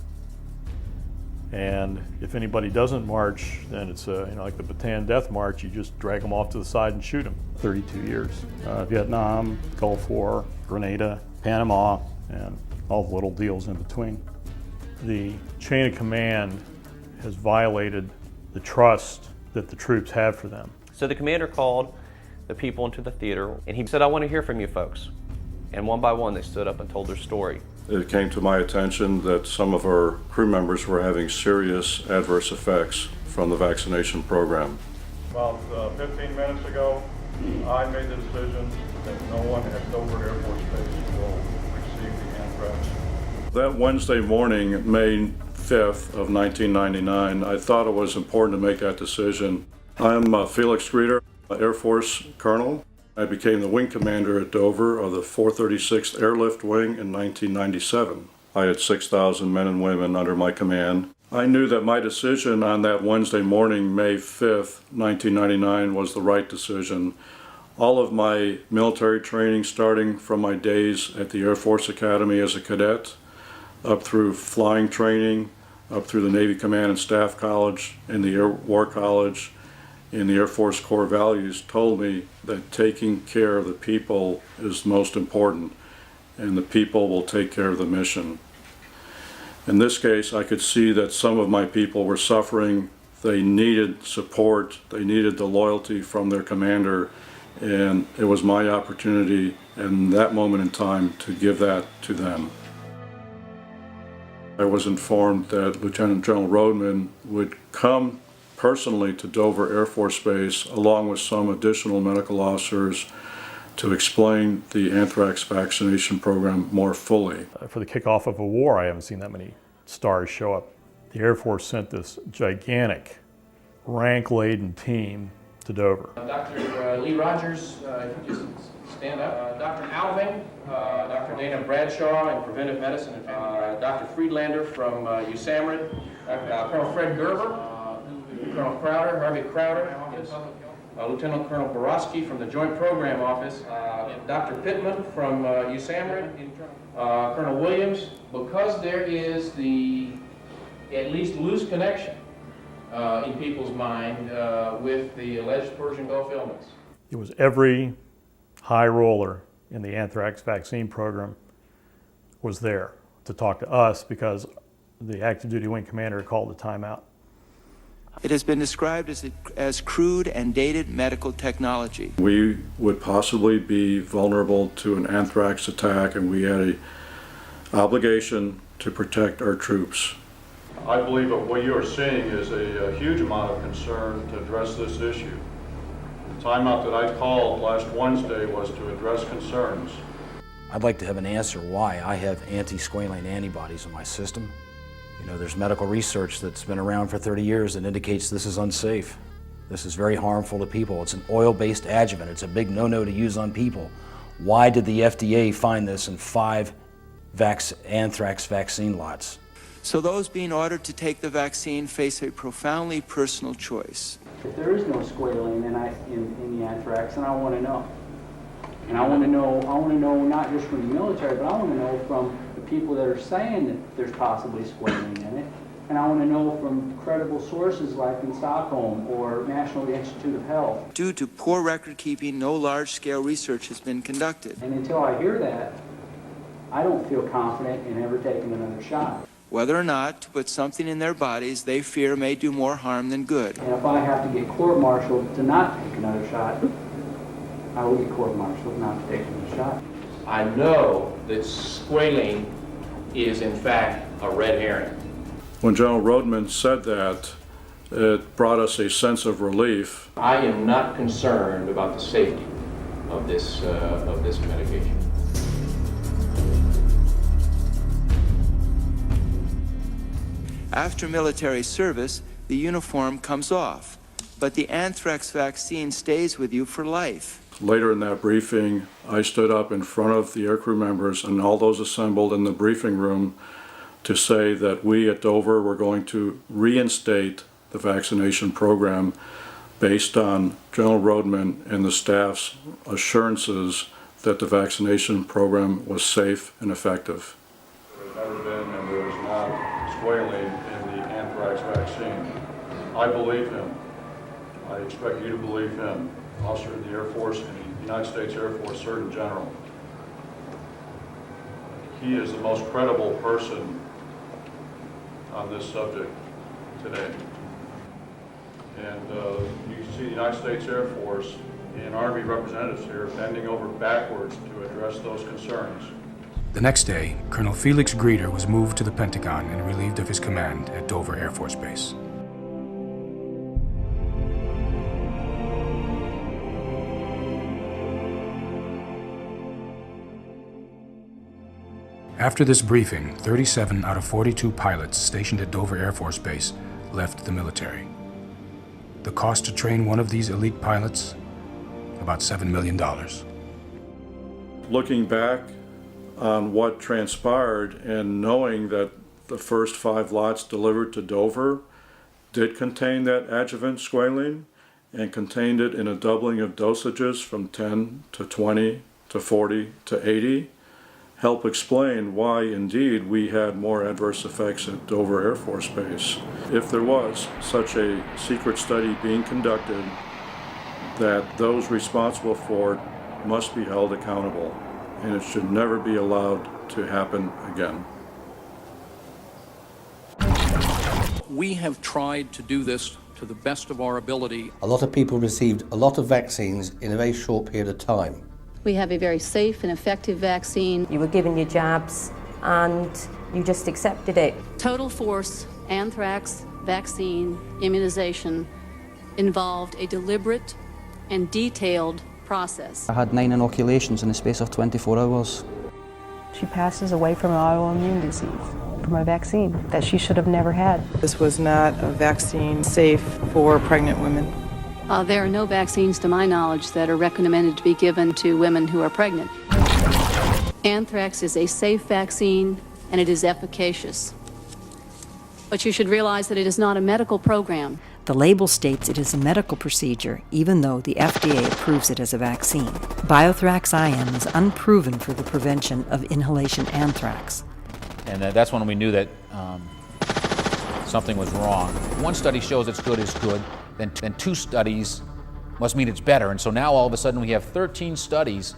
and if anybody doesn't march, then it's like the Bataan Death March, you just drag them off to the side and shoot them. 32 years. Vietnam, Gulf War, Grenada, Panama, and all the little deals in between. The chain of command has violated the trust that the troops have for them. So the commander called the people into the theater, and he said, "I want to hear from you folks." And one by one, they stood up and told their story. It came to my attention that some of our crew members were having serious adverse effects from the vaccination program. About 15 minutes ago, I made the decision that no one at Dover Air Force Base will receive the anthrax. That Wednesday morning, May 5th of 1999, I thought it was important to make that decision. I'm Felix Greeter, Air Force Colonel. I became the wing commander at Dover of the 436th Airlift Wing in 1997. I had 6,000 men and women under my command. I knew that my decision on that Wednesday morning, May 5th, 1999, was the right decision. All of my military training, starting from my days at the Air Force Academy as a cadet, up through flying training, up through the Navy Command and Staff College, and the Air War College, in the Air Force core values, told me that taking care of the people is most important, and the people will take care of the mission. In this case, I could see that some of my people were suffering. They needed support, they needed the loyalty from their commander, and it was my opportunity in that moment in time to give that to them. I was informed that Lieutenant General Rodman would come personally to Dover Air Force Base along with some additional medical officers to explain the anthrax vaccination program more fully. For the kickoff of a war, I haven't seen that many stars show up. The Air Force sent this gigantic, rank-laden team to Dover. Dr. Lee Rogers, if you just stand up. Dr. Alving, Dr. Dana Bradshaw in preventive medicine and family. Dr. Friedlander from USAMRIID. Colonel Fred Gerber. Colonel Crowder, Harvey Crowder, yes. Lieutenant Colonel Borowski from the Joint Program Office, Dr. Pittman from USAMRIID, Colonel Williams, because there is the at least loose connection in people's mind with the alleged Persian Gulf illness. It was every high roller in the anthrax vaccine program was there to talk to us because the active duty wing commander called the timeout. It has been described as crude and dated medical technology. We would possibly be vulnerable to an anthrax attack, and we had an obligation to protect our troops. I believe that what you are seeing is a huge amount of concern to address this issue. The timeout that I called last Wednesday was to address concerns. I'd like to have an answer why I have anti-squalane antibodies in my system. You know, there's medical research that's been around for 30 years that indicates this is unsafe. This is very harmful to people. It's an oil-based adjuvant. It's a big no-no to use on people. Why did the FDA find this in 5 anthrax vaccine lots? So those being ordered to take the vaccine face a profoundly personal choice. If there is no squalane in the anthrax, then I want to know. And I want to know not just from the military, but I want to know from the people that are saying that there's possibly squalane in it. And I want to know from credible sources like in Stockholm or National Institute of Health. Due to poor record keeping, no large-scale research has been conducted. And until I hear that, I don't feel confident in ever taking another shot. Whether or not to put something in their bodies they fear may do more harm than good. And if I have to get court-martialed to not take another shot, I will get court-martialed not to take another shot. I know that squalane is in fact a red herring. When General Rodman said that, it brought us a sense of relief. I am not concerned about the safety of this medication. After military service, the uniform comes off, but the anthrax vaccine stays with you for life. Later in that briefing, I stood up in front of the aircrew members and all those assembled in the briefing room to say that we at Dover were going to reinstate the vaccination program based on General Rodman and the staff's assurances that the vaccination program was safe and effective. There's never been and there is not squalane in the anthrax vaccine. I believe him. I expect you to believe him. Officer of the Air Force and the United States Air Force Surgeon General. He is the most credible person on this subject today. And you can see the United States Air Force and Army representatives here bending over backwards to address those concerns. The next day, Colonel Felix Grieder was moved to the Pentagon and relieved of his command at Dover Air Force Base. After this briefing, 37 out of 42 pilots stationed at Dover Air Force Base left the military. The cost to train one of these elite pilots? About $7 million. Looking back on what transpired and knowing that the first 5 lots delivered to Dover did contain that adjuvant squalane and contained it in a doubling of dosages from 10 to 20 to 40 to 80, help explain why indeed we had more adverse effects at Dover Air Force Base. If there was such a secret study being conducted, that those responsible for it must be held accountable, and it should never be allowed to happen again. We have tried to do this to the best of our ability. A lot of people received a lot of vaccines in a very short period of time. We have a very safe and effective vaccine. You were given your jabs and you just accepted it. Total Force anthrax vaccine immunization involved a deliberate and detailed process. I had 9 inoculations in the space of 24 hours. She passes away from an autoimmune disease, from a vaccine that she should have never had. This was not a vaccine safe for pregnant women. There are no vaccines, to my knowledge, that are recommended to be given to women who are pregnant. Anthrax is a safe vaccine, and it is efficacious. But you should realize that it is not a medical program. The label states it is a medical procedure, even though the FDA approves it as a vaccine. Biothrax IM is unproven for the prevention of inhalation anthrax. And that's when we knew that something was wrong. One study shows it's good, then 2 studies must mean it's better. And so now all of a sudden we have 13 studies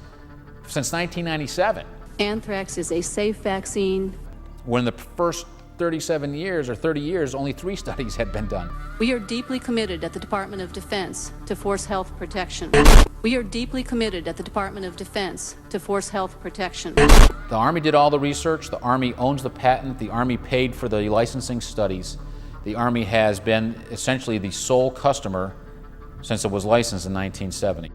since 1997. Anthrax is a safe vaccine. When the first 37 years or 30 years, only 3 studies had been done. We are deeply committed at the Department of Defense to force health protection. We are deeply committed at the Department of Defense to force health protection. The Army did all the research, the Army owns the patent, the Army paid for the licensing studies. The Army has been essentially the sole customer since it was licensed in 1970.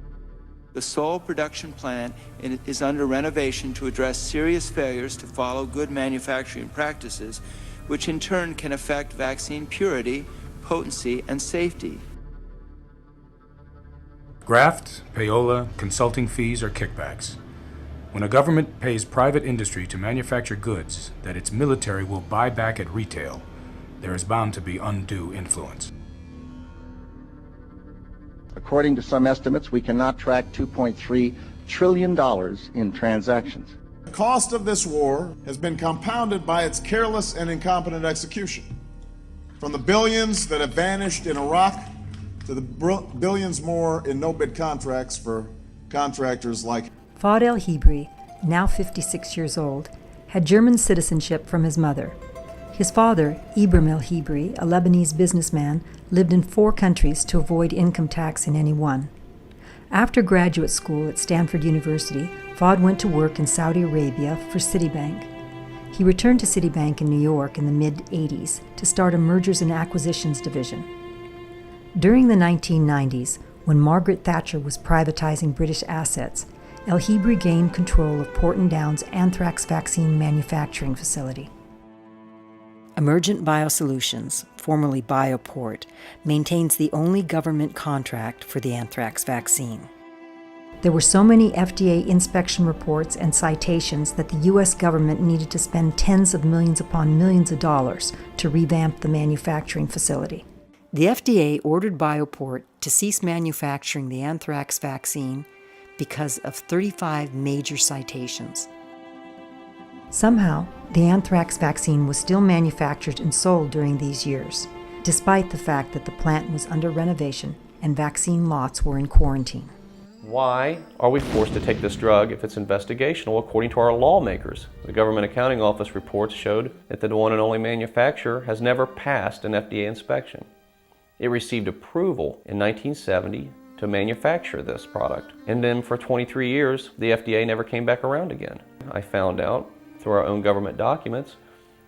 The Seoul production plant is under renovation to address serious failures to follow good manufacturing practices, which in turn can affect vaccine purity, potency, and safety. Graft, payola, consulting fees, or kickbacks. When a government pays private industry to manufacture goods that its military will buy back at retail, there is bound to be undue influence. According to some estimates, we cannot track $2.3 trillion in transactions. The cost of this war has been compounded by its careless and incompetent execution. From the billions that have vanished in Iraq to the billions more in no-bid contracts for contractors like Fouad El-Hibri, now 56 years old, had German citizenship from his mother. His father, Ibrahim El-Hibri, a Lebanese businessman, lived in 4 countries to avoid income tax in any one. After graduate school at Stanford University, Fouad went to work in Saudi Arabia for Citibank. He returned to Citibank in New York in the mid-'80s to start a mergers and acquisitions division. During the 1990s, when Margaret Thatcher was privatizing British assets, El-Hibri gained control of Porton Down's anthrax vaccine manufacturing facility. Emergent Biosolutions, formerly Bioport, maintains the only government contract for the anthrax vaccine. There were so many FDA inspection reports and citations that the U.S. government needed to spend tens of millions upon millions of dollars to revamp the manufacturing facility. The FDA ordered Bioport to cease manufacturing the anthrax vaccine because of 35 major citations. Somehow, the anthrax vaccine was still manufactured and sold during these years, despite the fact that the plant was under renovation and vaccine lots were in quarantine. Why are we forced to take this drug if it's investigational according to our lawmakers? The Government Accounting Office reports showed that the one and only manufacturer has never passed an FDA inspection. It received approval in 1970 to manufacture this product, and then for 23 years the FDA never came back around again. I found out through our own government documents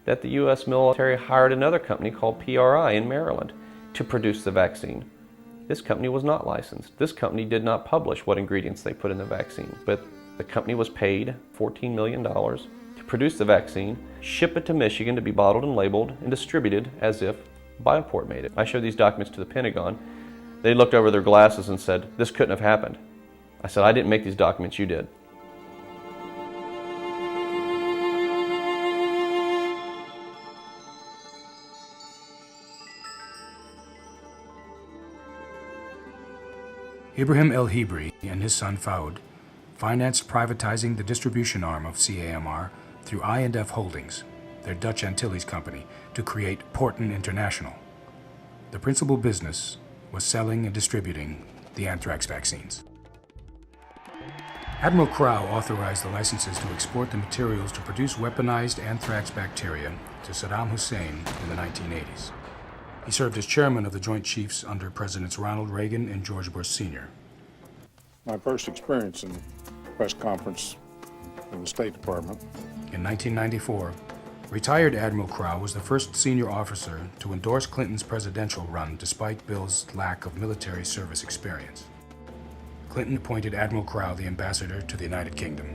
that the U.S. military hired another company called PRI in Maryland to produce the vaccine. This company was not licensed. This company did not publish what ingredients they put in the vaccine, but the company was paid $14 million to produce the vaccine, ship it to Michigan to be bottled and labeled and distributed as if Bioport made it. I showed these documents to the Pentagon. They looked over their glasses and said, "This couldn't have happened." I said, "I didn't make these documents, you did." Ibrahim El-Hibri and his son Fouad financed privatizing the distribution arm of CAMR through I&F Holdings, their Dutch Antilles company, to create Porton International. The principal business was selling and distributing the anthrax vaccines. Admiral Crowe authorized the licenses to export the materials to produce weaponized anthrax bacteria to Saddam Hussein in the 1980s. He served as chairman of the Joint Chiefs under Presidents Ronald Reagan and George Bush Sr. my first experience in press conference in the State Department. In 1994, retired Admiral Crowe was the first senior officer to endorse Clinton's presidential run despite Bill's lack of military service experience. Clinton appointed Admiral Crowe the ambassador to the United Kingdom.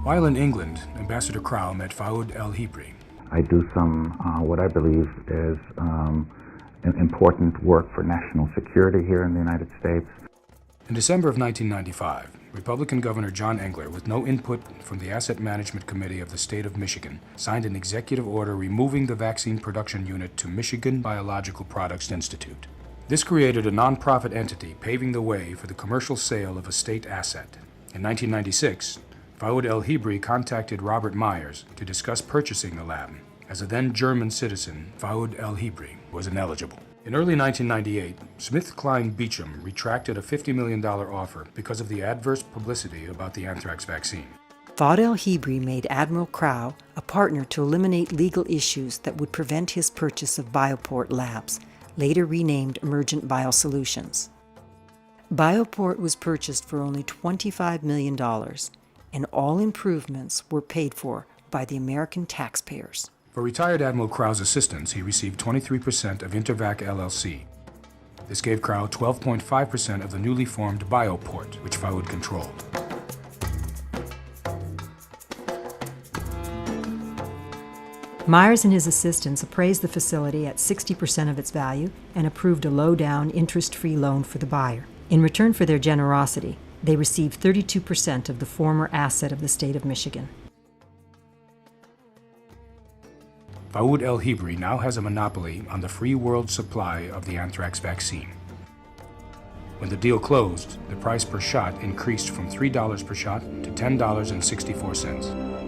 While in England, Ambassador Crowe met Fouad El-Hibri. I do some, what I believe is important work for national security here in the United States. In December of 1995, Republican Governor John Engler, with no input from the Asset Management Committee of the state of Michigan, signed an executive order removing the vaccine production unit to Michigan Biological Products Institute. This created a nonprofit entity paving the way for the commercial sale of a state asset. In 1996, Fouad El-Hibri contacted Robert Myers to discuss purchasing the lab. As a then German citizen, Fouad El-Hibri was ineligible. In early 1998, SmithKline Beecham retracted a $50 million offer because of the adverse publicity about the anthrax vaccine. Fuad El-Hibri made Admiral Crowe a partner to eliminate legal issues that would prevent his purchase of Bioport Labs, later renamed Emergent Biosolutions. Bioport was purchased for only $25 million, and all improvements were paid for by the American taxpayers. For retired Admiral Crowe's assistance, he received 23% of Intervac LLC. This gave Crowe 12.5% of the newly formed Bioport, which Fuad controlled. Myers and his assistants appraised the facility at 60% of its value and approved a low-down, interest-free loan for the buyer. In return for their generosity, they received 32% of the former asset of the state of Michigan. Fuad El-Hibri now has a monopoly on the free world supply of the anthrax vaccine. When the deal closed, the price per shot increased from $3 per shot to $10.64.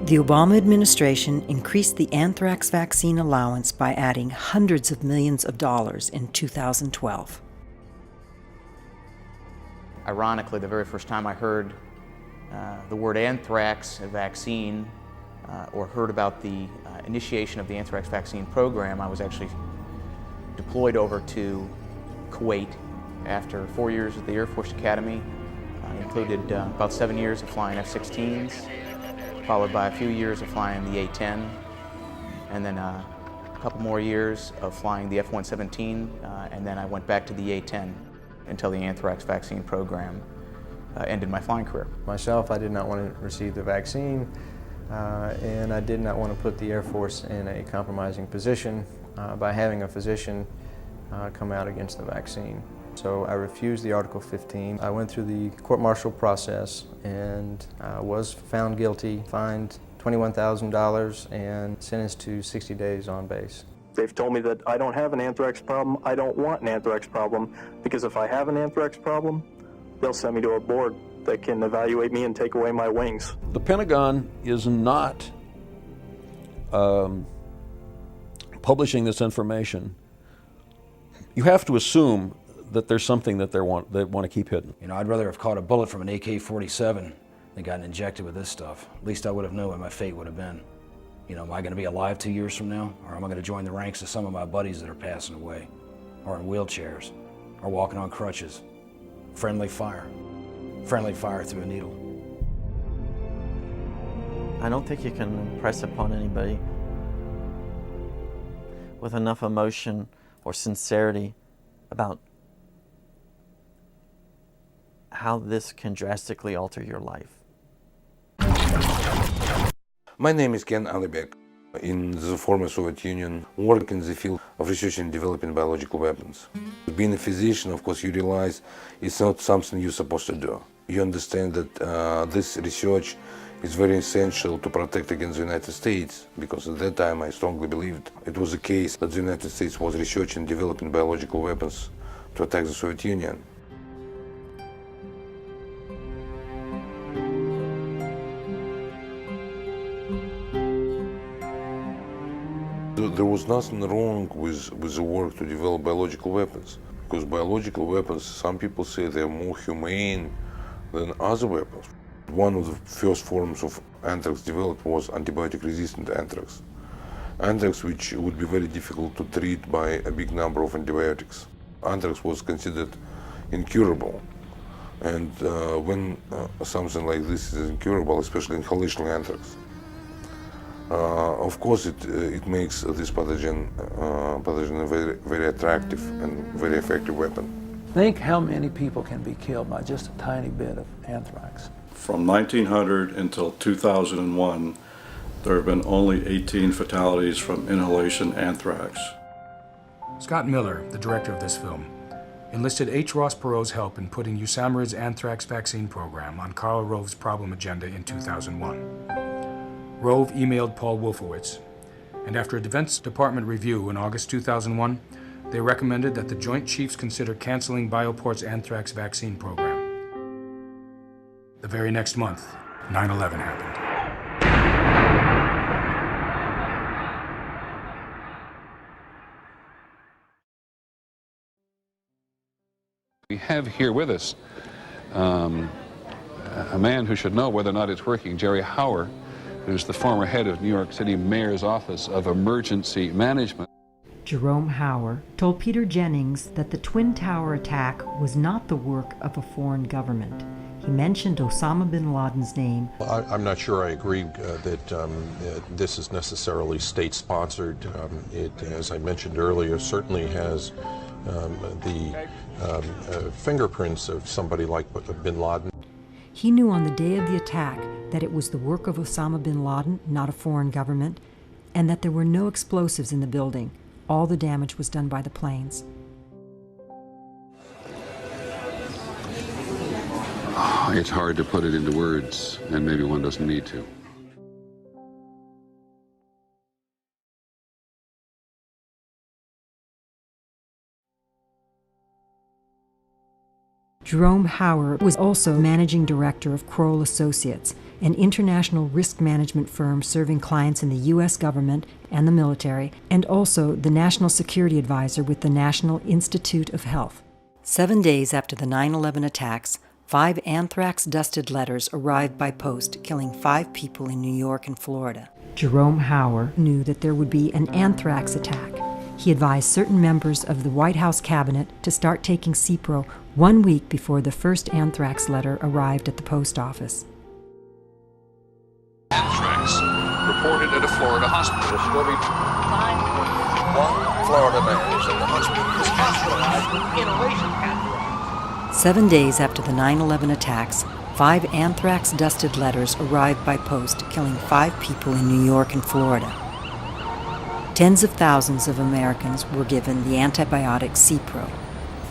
The Obama administration increased the anthrax vaccine allowance by adding hundreds of millions of dollars in 2012. Ironically, the very first time I heard the word anthrax vaccine or heard about the initiation of the anthrax vaccine program, I was actually deployed over to Kuwait after 4 years at the Air Force Academy. Included about 7 years of flying F-16s, followed by a few years of flying the A-10, and then a couple more years of flying the F-117, and then I went back to the A-10 until the anthrax vaccine program ended my flying career. Myself, I did not want to receive the vaccine, and I did not want to put the Air Force in a compromising position by having a physician come out against the vaccine. So I refused the Article 15. I went through the court-martial process and was found guilty, fined $21,000 and sentenced to 60 days on base. They've told me that I don't have an anthrax problem. I don't want an anthrax problem, because if I have an anthrax problem, they'll send me to a board that can evaluate me and take away my wings. The Pentagon is not publishing this information. You have to assume that there's something that they want to keep hidden. You know, I'd rather have caught a bullet from an AK-47 than gotten injected with this stuff. At least I would have known what my fate would have been. You know, am I going to be alive 2 years from now? Or am I going to join the ranks of some of my buddies that are passing away? Or in wheelchairs? Or walking on crutches? Friendly fire. Friendly fire through a needle. I don't think you can impress upon anybody with enough emotion or sincerity about how this can drastically alter your life. My name is Ken Alibek. In the former Soviet Union, work in the field of research and developing biological weapons. Being a physician, of course, you realize it's not something you're supposed to do. You understand that this research is very essential to protect against the United States, because at that time I strongly believed it was the case that the United States was researching and developing biological weapons to attack the Soviet Union. There was nothing wrong with the work to develop biological weapons, because biological weapons, some people say they're more humane than other weapons. One of the first forms of anthrax developed was antibiotic-resistant anthrax. Anthrax which would be very difficult to treat by a big number of antibiotics. Anthrax was considered incurable, and when something like this is incurable, especially inhalational anthrax, of course it makes this pathogen a very, very attractive and very effective weapon. Think how many people can be killed by just a tiny bit of anthrax. From 1900 until 2001, there have been only 18 fatalities from inhalation anthrax. Scott Miller, the director of this film, enlisted H. Ross Perot's help in putting USAMRIID's anthrax vaccine program on Karl Rove's problem agenda in 2001. Rove emailed Paul Wolfowitz, and after a Defense Department review in August 2001, they recommended that the Joint Chiefs consider canceling Bioport's anthrax vaccine program. The very next month, 9/11 happened. We have here with us a man who should know whether or not it's working, Jerry Hauer, who's the former head of New York City Mayor's Office of Emergency Management. Jerome Hauer told Peter Jennings that the Twin Tower attack was not the work of a foreign government. He mentioned Osama bin Laden's name. I'm not sure I agree that this is necessarily state-sponsored. It, as I mentioned earlier, certainly has the fingerprints of somebody like bin Laden. He knew on the day of the attack that it was the work of Osama bin Laden, not a foreign government, and that there were no explosives in the building. All the damage was done by the planes. It's hard to put it into words, and maybe one doesn't need to. Jerome Hauer was also managing director of Kroll Associates, an international risk management firm serving clients in the U.S. government and the military, and also the national security advisor with the National Institute of Health. 7 days after the 9/11 attacks, 5 anthrax-dusted letters arrived by post, killing 5 people in New York and Florida. Jerome Hauer knew that there would be an anthrax attack. He advised certain members of the White House cabinet to start taking Cipro 1 week before the first anthrax letter arrived at the post office. Anthrax reported at a Florida hospital. One Florida man is in the hospital. Is hospitalized with inhalation anthrax. 7 days after the 9/11 attacks, 5 anthrax-dusted letters arrived by post, killing 5 people in New York and Florida. Tens of thousands of Americans were given the antibiotic Cipro,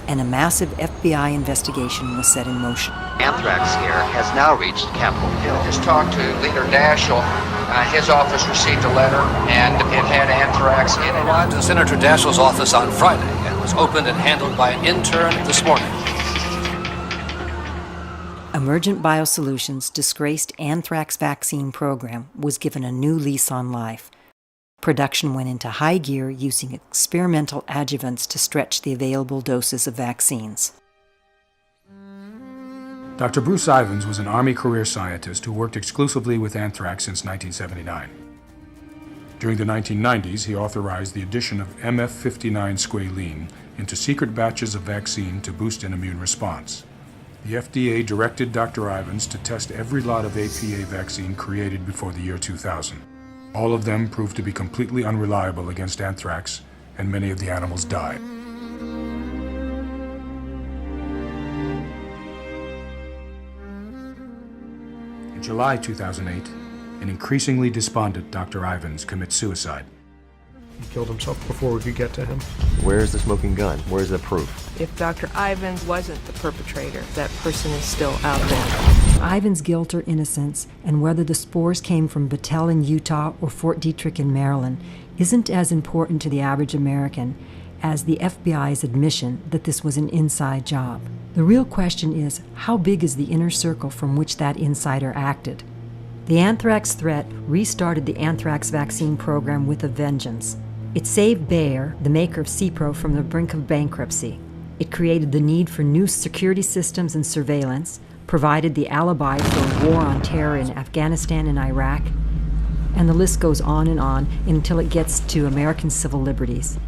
and a massive FBI investigation was set in motion. Anthrax scare has now reached Capitol Hill. Just talked to Leader Daschle. His office received a letter, and it had anthrax in it. Arrived in Senator Daschle's office on Friday and was opened and handled by an intern this morning. Emergent BioSolutions' disgraced anthrax vaccine program was given a new lease on life. Production went into high gear using experimental adjuvants to stretch the available doses of vaccines. Dr. Bruce Ivins was an Army career scientist who worked exclusively with anthrax since 1979. During the 1990s, he authorized the addition of MF59 squalene into secret batches of vaccine to boost an immune response. The FDA directed Dr. Ivins to test every lot of APA vaccine created before the year 2000. All of them proved to be completely unreliable against anthrax, and many of the animals died. In July 2008, an increasingly despondent Dr. Ivins commits suicide. He killed himself before we could get to him. Where is the smoking gun? Where is the proof? If Dr. Ivins wasn't the perpetrator, that person is still out there. Ivins' guilt or innocence, and whether the spores came from Battelle in Utah or Fort Detrick in Maryland, isn't as important to the average American as the FBI's admission that this was an inside job. The real question is, how big is the inner circle from which that insider acted? The anthrax threat restarted the anthrax vaccine program with a vengeance. It saved Bayer, the maker of Cipro, from the brink of bankruptcy. It created the need for new security systems and surveillance, provided the alibi for a war on terror in Afghanistan and Iraq, and the list goes on until it gets to American civil liberties.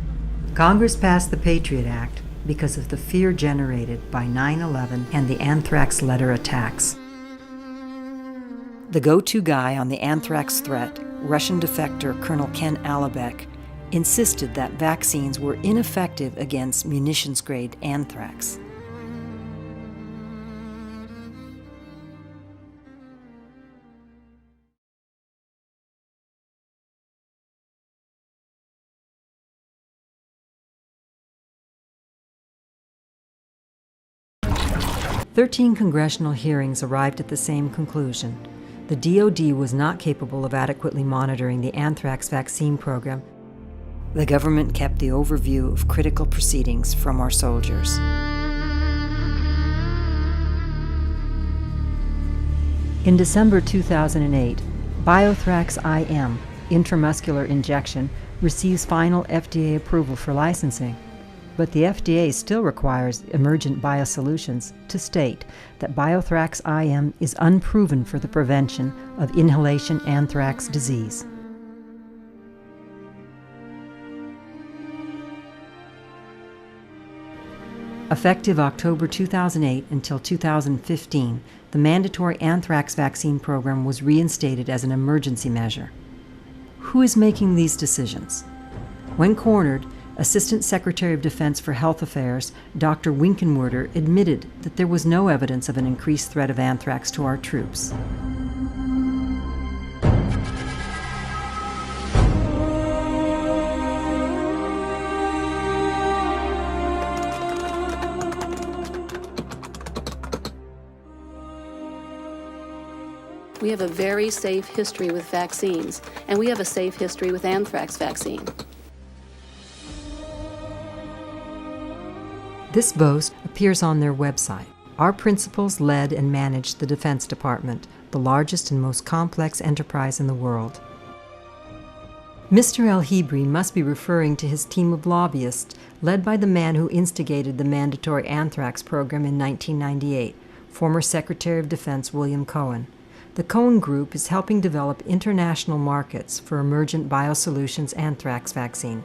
Congress passed the Patriot Act because of the fear generated by 9/11 and the anthrax letter attacks. The go-to guy on the anthrax threat, Russian defector Colonel Ken Alibek, insisted that vaccines were ineffective against munitions-grade anthrax. "13 congressional hearings arrived at the same conclusion. The DoD was not capable of adequately monitoring the anthrax vaccine program. The government kept the overview of critical proceedings from our soldiers." In December 2008, BioThrax IM, intramuscular injection, receives final FDA approval for licensing. But the FDA still requires Emergent BioSolutions to state that Biothrax IM is unproven for the prevention of inhalation anthrax disease. Effective October 2008 until 2015, the mandatory anthrax vaccine program was reinstated as an emergency measure. Who is making these decisions? When cornered, Assistant Secretary of Defense for Health Affairs, Dr. Winkenwerder, admitted that there was no evidence of an increased threat of anthrax to our troops. We have a very safe history with vaccines, and we have a safe history with anthrax vaccine. This boast appears on their website. Our principals led and managed the Defense Department, the largest and most complex enterprise in the world. Mr. El-Hebri must be referring to his team of lobbyists, led by the man who instigated the mandatory anthrax program in 1998, former Secretary of Defense William Cohen. The Cohen Group is helping develop international markets for Emergent BioSolutions anthrax vaccine.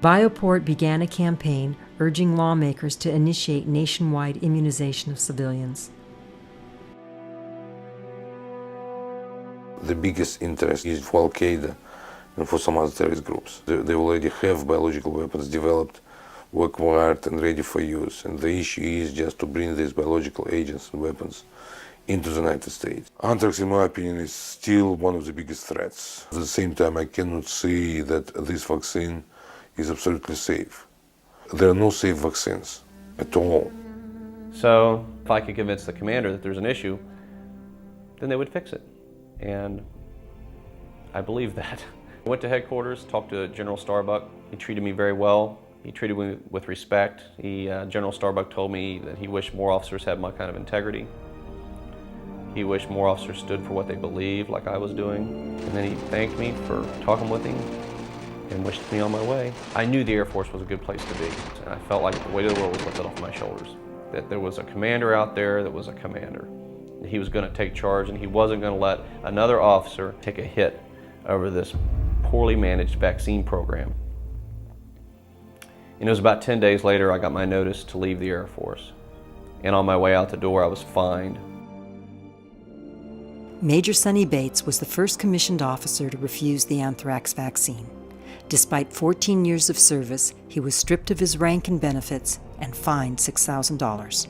Bioport began a campaign urging lawmakers to initiate nationwide immunization of civilians. The biggest interest is for Al-Qaeda and for some other terrorist groups. They already have biological weapons developed, acquired and ready for use, and the issue is just to bring these biological agents and weapons into the United States. Anthrax, in my opinion, is still one of the biggest threats. At the same time, I cannot say that this vaccine is absolutely safe. There are no safe vaccines at all. So if I could convince the commander that there's an issue, then they would fix it. And I believe that. I went to headquarters, talked to General Starbuck. He treated me very well. He treated me with respect. General Starbuck told me that he wished more officers had my kind of integrity. He wished more officers stood for what they believed, like I was doing. And then he thanked me for talking with him and wished me on my way. I knew the Air Force was a good place to be, and I felt like the weight of the world was lifted off my shoulders. That there was a commander out there that was a commander. He was going to take charge, and he wasn't going to let another officer take a hit over this poorly managed vaccine program. And it was about 10 days later I got my notice to leave the Air Force. And on my way out the door I was fined. Major Sonny Bates was the first commissioned officer to refuse the anthrax vaccine. Despite 14 years of service, he was stripped of his rank and benefits and fined $6,000.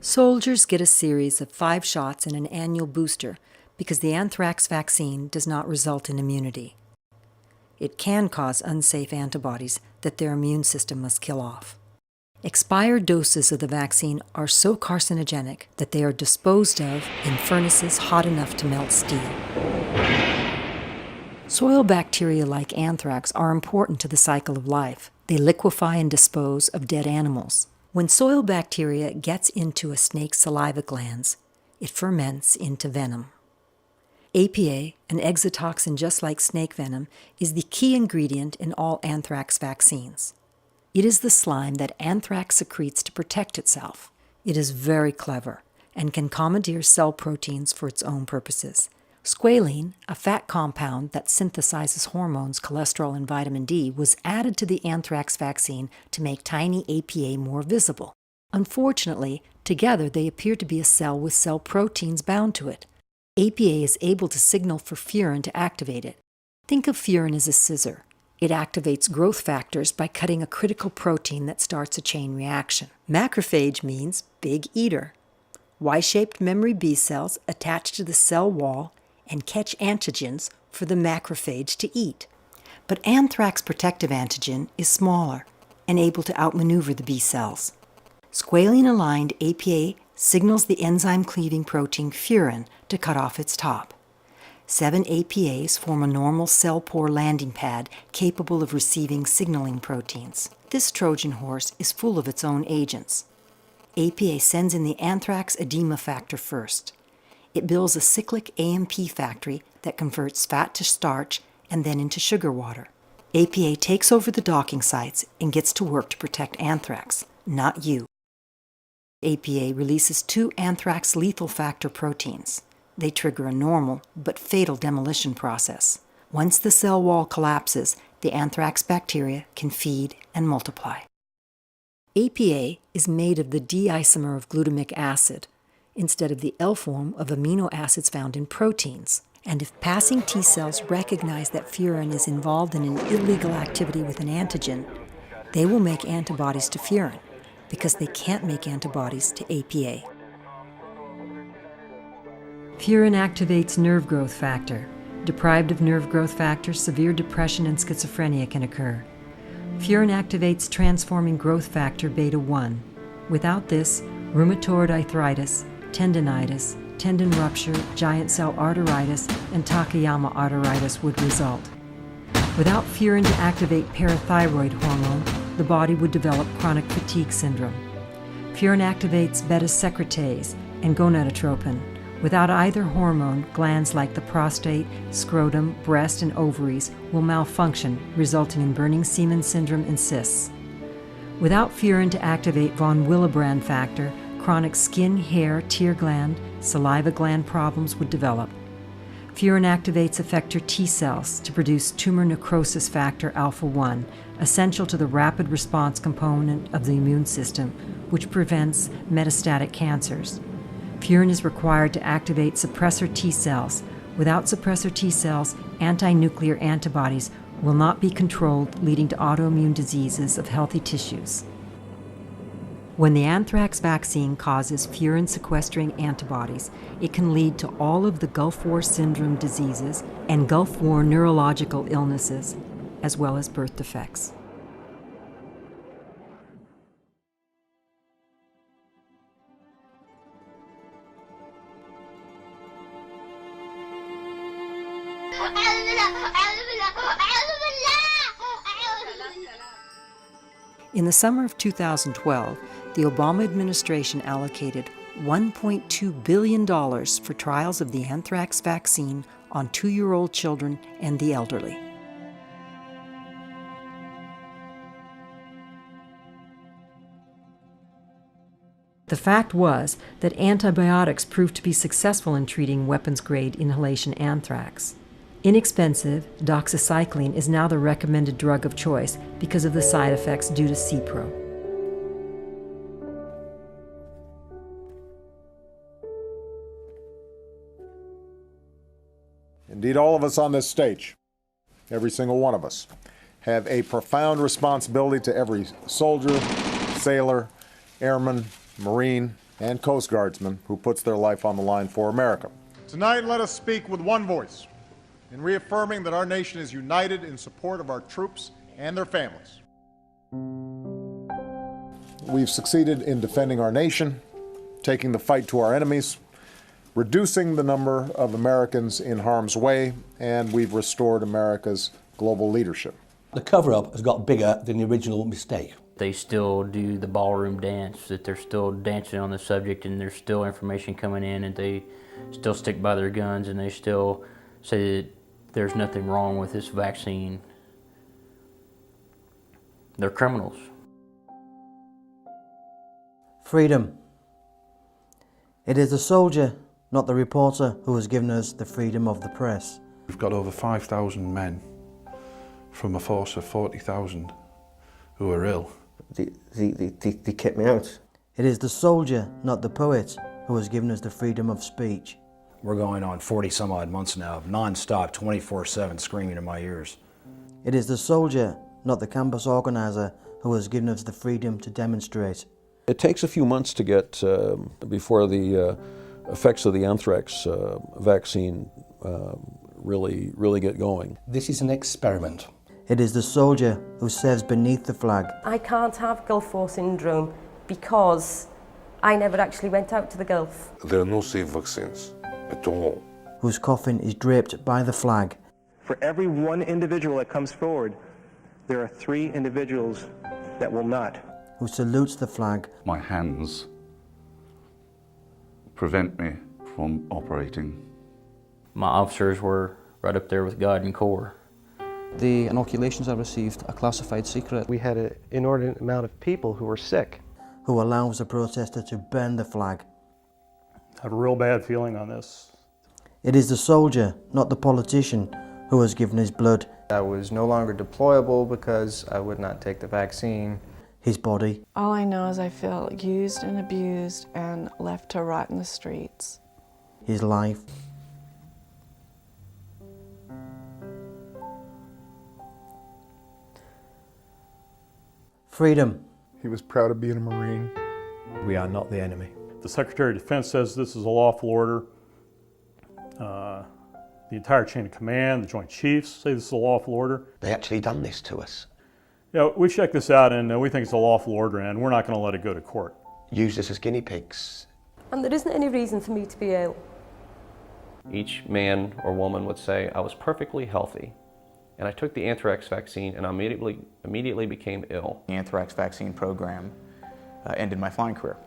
Soldiers get a series of 5 shots and an annual booster because the anthrax vaccine does not result in immunity. It can cause unsafe antibodies that their immune system must kill off. Expired doses of the vaccine are so carcinogenic that they are disposed of in furnaces hot enough to melt steel. Soil bacteria like anthrax are important to the cycle of life. They liquefy and dispose of dead animals. When soil bacteria gets into a snake's saliva glands, it ferments into venom. APA, an exotoxin just like snake venom, is the key ingredient in all anthrax vaccines. It is the slime that anthrax secretes to protect itself. It is very clever and can commandeer cell proteins for its own purposes. Squalene, a fat compound that synthesizes hormones, cholesterol, and vitamin D, was added to the anthrax vaccine to make tiny APA more visible. Unfortunately, together they appear to be a cell with cell proteins bound to it. APA is able to signal for furin to activate it. Think of furin as a scissor. It activates growth factors by cutting a critical protein that starts a chain reaction. Macrophage means big eater. Y-shaped memory B cells attach to the cell wall and catch antigens for the macrophage to eat. But anthrax protective antigen is smaller and able to outmaneuver the B cells. Squalene-aligned APA signals the enzyme-cleaving protein furin to cut off its top. 7 APAs form a normal cell pore landing pad capable of receiving signaling proteins. This Trojan horse is full of its own agents. APA sends in the anthrax edema factor first. It builds a cyclic AMP factory that converts fat to starch and then into sugar water. APA takes over the docking sites and gets to work to protect anthrax, not you. APA releases 2 anthrax lethal factor proteins. They trigger a normal but fatal demolition process. Once the cell wall collapses, the anthrax bacteria can feed and multiply. APA is made of the D-isomer of glutamic acid, instead of the L form of amino acids found in proteins. And if passing T cells recognize that furin is involved in an illegal activity with an antigen, they will make antibodies to furin, because they can't make antibodies to APA. Furin activates nerve growth factor. Deprived of nerve growth factor, severe depression and schizophrenia can occur. Furin activates transforming growth factor beta 1. Without this, rheumatoid arthritis, tendinitis, tendon rupture, giant cell arteritis, and Takayama arteritis would result. Without furin to activate parathyroid hormone, the body would develop chronic fatigue syndrome. Furin activates beta secretase and gonadotropin. Without either hormone, glands like the prostate, scrotum, breast, and ovaries will malfunction, resulting in burning semen syndrome and cysts. Without furin to activate von Willebrand factor, chronic skin, hair, tear gland, saliva gland problems would develop. Furin activates effector T cells to produce tumor necrosis factor alpha 1, essential to the rapid response component of the immune system, which prevents metastatic cancers. Furin is required to activate suppressor T cells. Without suppressor T cells, anti-nuclear antibodies will not be controlled, leading to autoimmune diseases of healthy tissues. When the anthrax vaccine causes furin-sequestering antibodies, it can lead to all of the Gulf War syndrome diseases and Gulf War neurological illnesses, as well as birth defects. In the summer of 2012, the Obama administration allocated $1.2 billion for trials of the anthrax vaccine on 2-year-old children and the elderly. The fact was that antibiotics proved to be successful in treating weapons-grade inhalation anthrax. Inexpensive, doxycycline is now the recommended drug of choice because of the side effects due to Cipro. Indeed, all of us on this stage, every single one of us, have a profound responsibility to every soldier, sailor, airman, Marine, and Coast Guardsman who puts their life on the line for America. Tonight, let us speak with one voice in reaffirming that our nation is united in support of our troops and their families. We've succeeded in defending our nation, taking the fight to our enemies, reducing the number of Americans in harm's way, and we've restored America's global leadership. The cover-up has got bigger than the original mistake. They still do the ballroom dance, that they're still dancing on the subject, and there's still information coming in, and they still stick by their guns, and they still say that there's nothing wrong with this vaccine. They're criminals. Freedom. It is the soldier, not the reporter, who has given us the freedom of the press. We've got over 5,000 men from a force of 40,000 who are ill. They kept me out. It is the soldier, not the poet, who has given us the freedom of speech. We're going on 40 some odd months now of non-stop 24/7 screaming in my ears. It is the soldier, not the campus organizer, who has given us the freedom to demonstrate. It takes a few months to get before the effects of the anthrax vaccine really get going. This is an experiment. It is the soldier who serves beneath the flag. I can't have Gulf War syndrome because I never actually went out to the Gulf. There are no safe vaccines at all. Whose coffin is draped by the flag. For every one individual that comes forward, there are 3 individuals that will not. Who salutes the flag. My hands prevent me from operating. My officers were right up there with God and Corps. the inoculations I received a classified secret. We had an inordinate amount of people who were sick. Who allows the protester to burn the flag. I have a real bad feeling on this. It is the soldier, not the politician, who has given his blood. I was no longer deployable because I would not take the vaccine. His body. All I know is I feel used and abused and left to rot in the streets. His life. Freedom. He was proud of being a Marine. We are not the enemy. The Secretary of Defense says this is a lawful order. The entire chain of command, the Joint Chiefs say this is a lawful order. They actually done this to us. Yeah, we checked this out and we think it's a lawful order and we're not going to let it go to court. Use us as guinea pigs. And there isn't any reason for me to be ill. Each man or woman would say, I was perfectly healthy, and I took the anthrax vaccine and I immediately became ill. The anthrax vaccine program ended my flying career.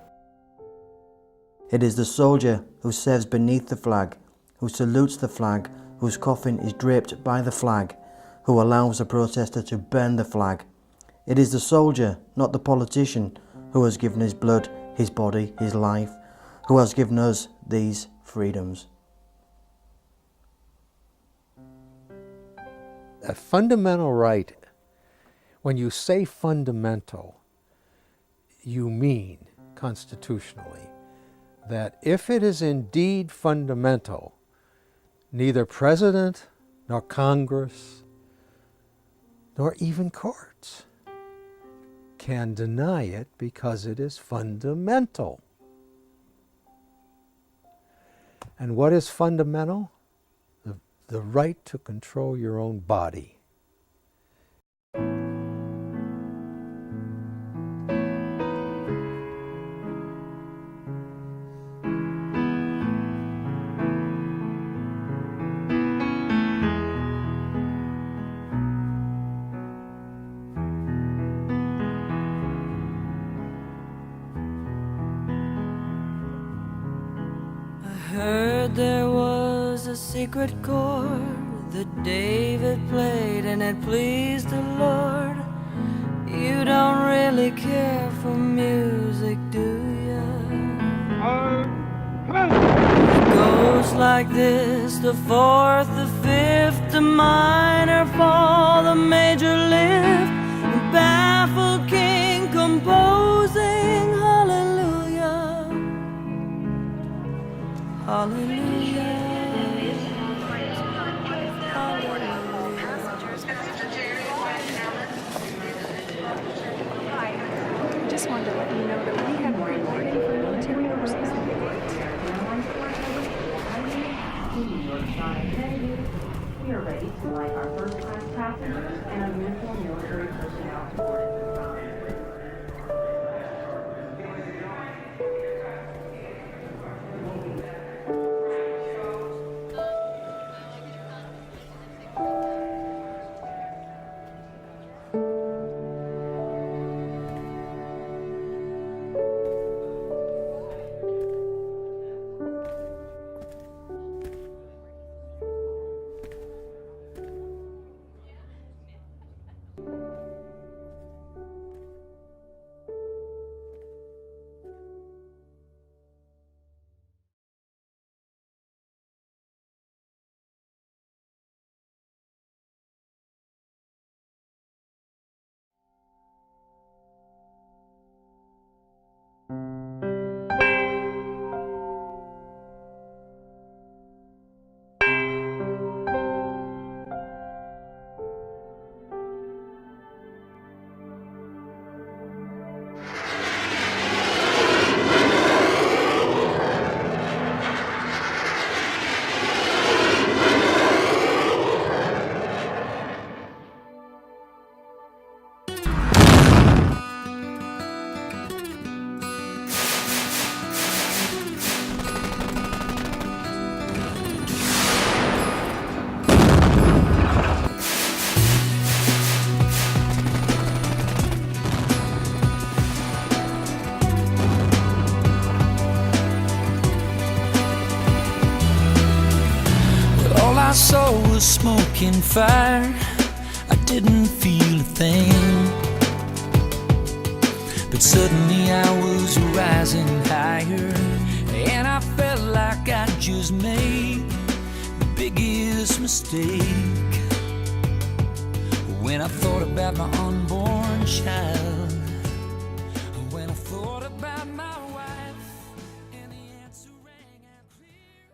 It is the soldier who serves beneath the flag, who salutes the flag, whose coffin is draped by the flag, who allows the protester to burn the flag. It is the soldier, not the politician, who has given his blood, his body, his life, who has given us these freedoms. A fundamental right, when you say fundamental, you mean constitutionally that if it is indeed fundamental, neither President nor Congress nor even courts can deny it because it is fundamental. And what is fundamental? The right to control your own body. Heard there was a secret chord that David played and it pleased the Lord. You don't really care for music, do ya? It goes like this: the fourth, the fifth, the minor fall, the major lift, the baffled king composing hallelujah. Hallelujah. I just wanted to let you know that we have pre-boarding for military persons. We are ready to fly our first-class passengers and our uniformed military personnel to board at this time. I saw was smoke and fire. I didn't feel a thing. But suddenly I was rising higher, and I felt like I just made the biggest mistake. When I thought about my unborn child, when I thought about my wife, and the answer rang out clear.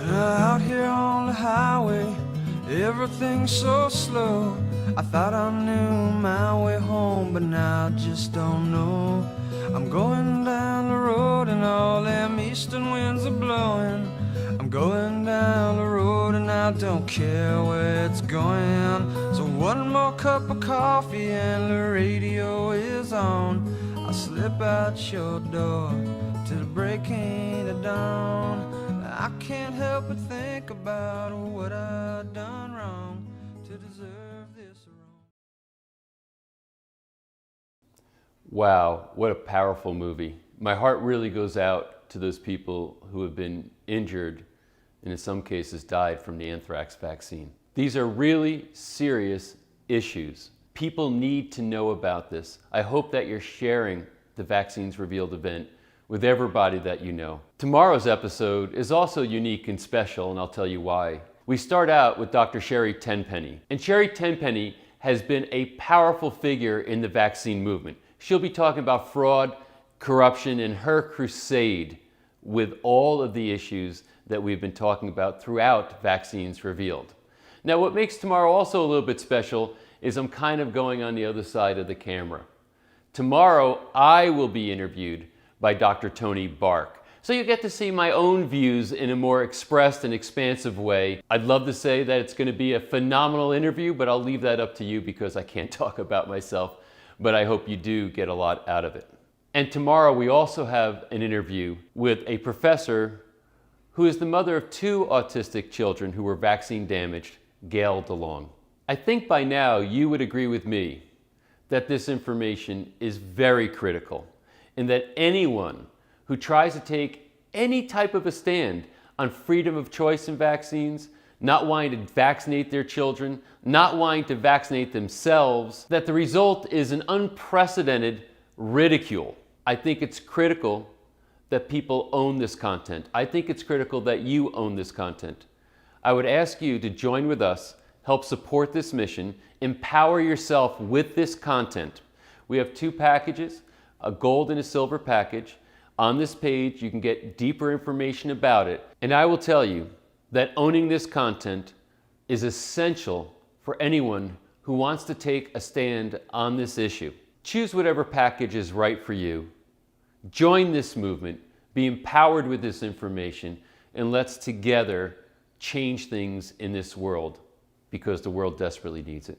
Out here on the highway, everything's so slow. I thought I knew my way home, but now I just don't know. I'm going down the road and all them eastern winds are blowing. I'm going down the road and I don't care where it's going. So one more cup of coffee and the radio is on. I'll slip out your door till the breaking of dawn. I can't help but think about what I've done wrong to deserve this wrong. Wow, what a powerful movie. My heart really goes out to those people who have been injured and in some cases died from the anthrax vaccine. These are really serious issues. People need to know about this. I hope that you're sharing the Vaccines Revealed event with everybody that you know. Tomorrow's episode is also unique and special, and I'll tell you why. We start out with Dr. Sherry Tenpenny. And Sherry Tenpenny has been a powerful figure in the vaccine movement. She'll be talking about fraud, corruption, and her crusade with all of the issues that we've been talking about throughout Vaccines Revealed. Now, what makes tomorrow also a little bit special is I'm kind of going on the other side of the camera. Tomorrow, I will be interviewed by Dr. Tony Bark. So you get to see my own views in a more expressed and expansive way. I'd love to say that it's going to be a phenomenal interview, but I'll leave that up to you because I can't talk about myself. But I hope you do get a lot out of it. And tomorrow we also have an interview with a professor who is the mother of 2 autistic children who were vaccine damaged, Gail DeLong. I think by now you would agree with me that this information is very critical, and that anyone who tries to take any type of a stand on freedom of choice in vaccines, not wanting to vaccinate their children, not wanting to vaccinate themselves, that the result is an unprecedented ridicule. I think it's critical that people own this content. I think it's critical that you own this content. I would ask you to join with us, help support this mission, empower yourself with this content. We have 2 packages, a gold and a silver package. On this page, you can get deeper information about it. And I will tell you that owning this content is essential for anyone who wants to take a stand on this issue. Choose whatever package is right for you. Join this movement, be empowered with this information, and let's together change things in this world because the world desperately needs it.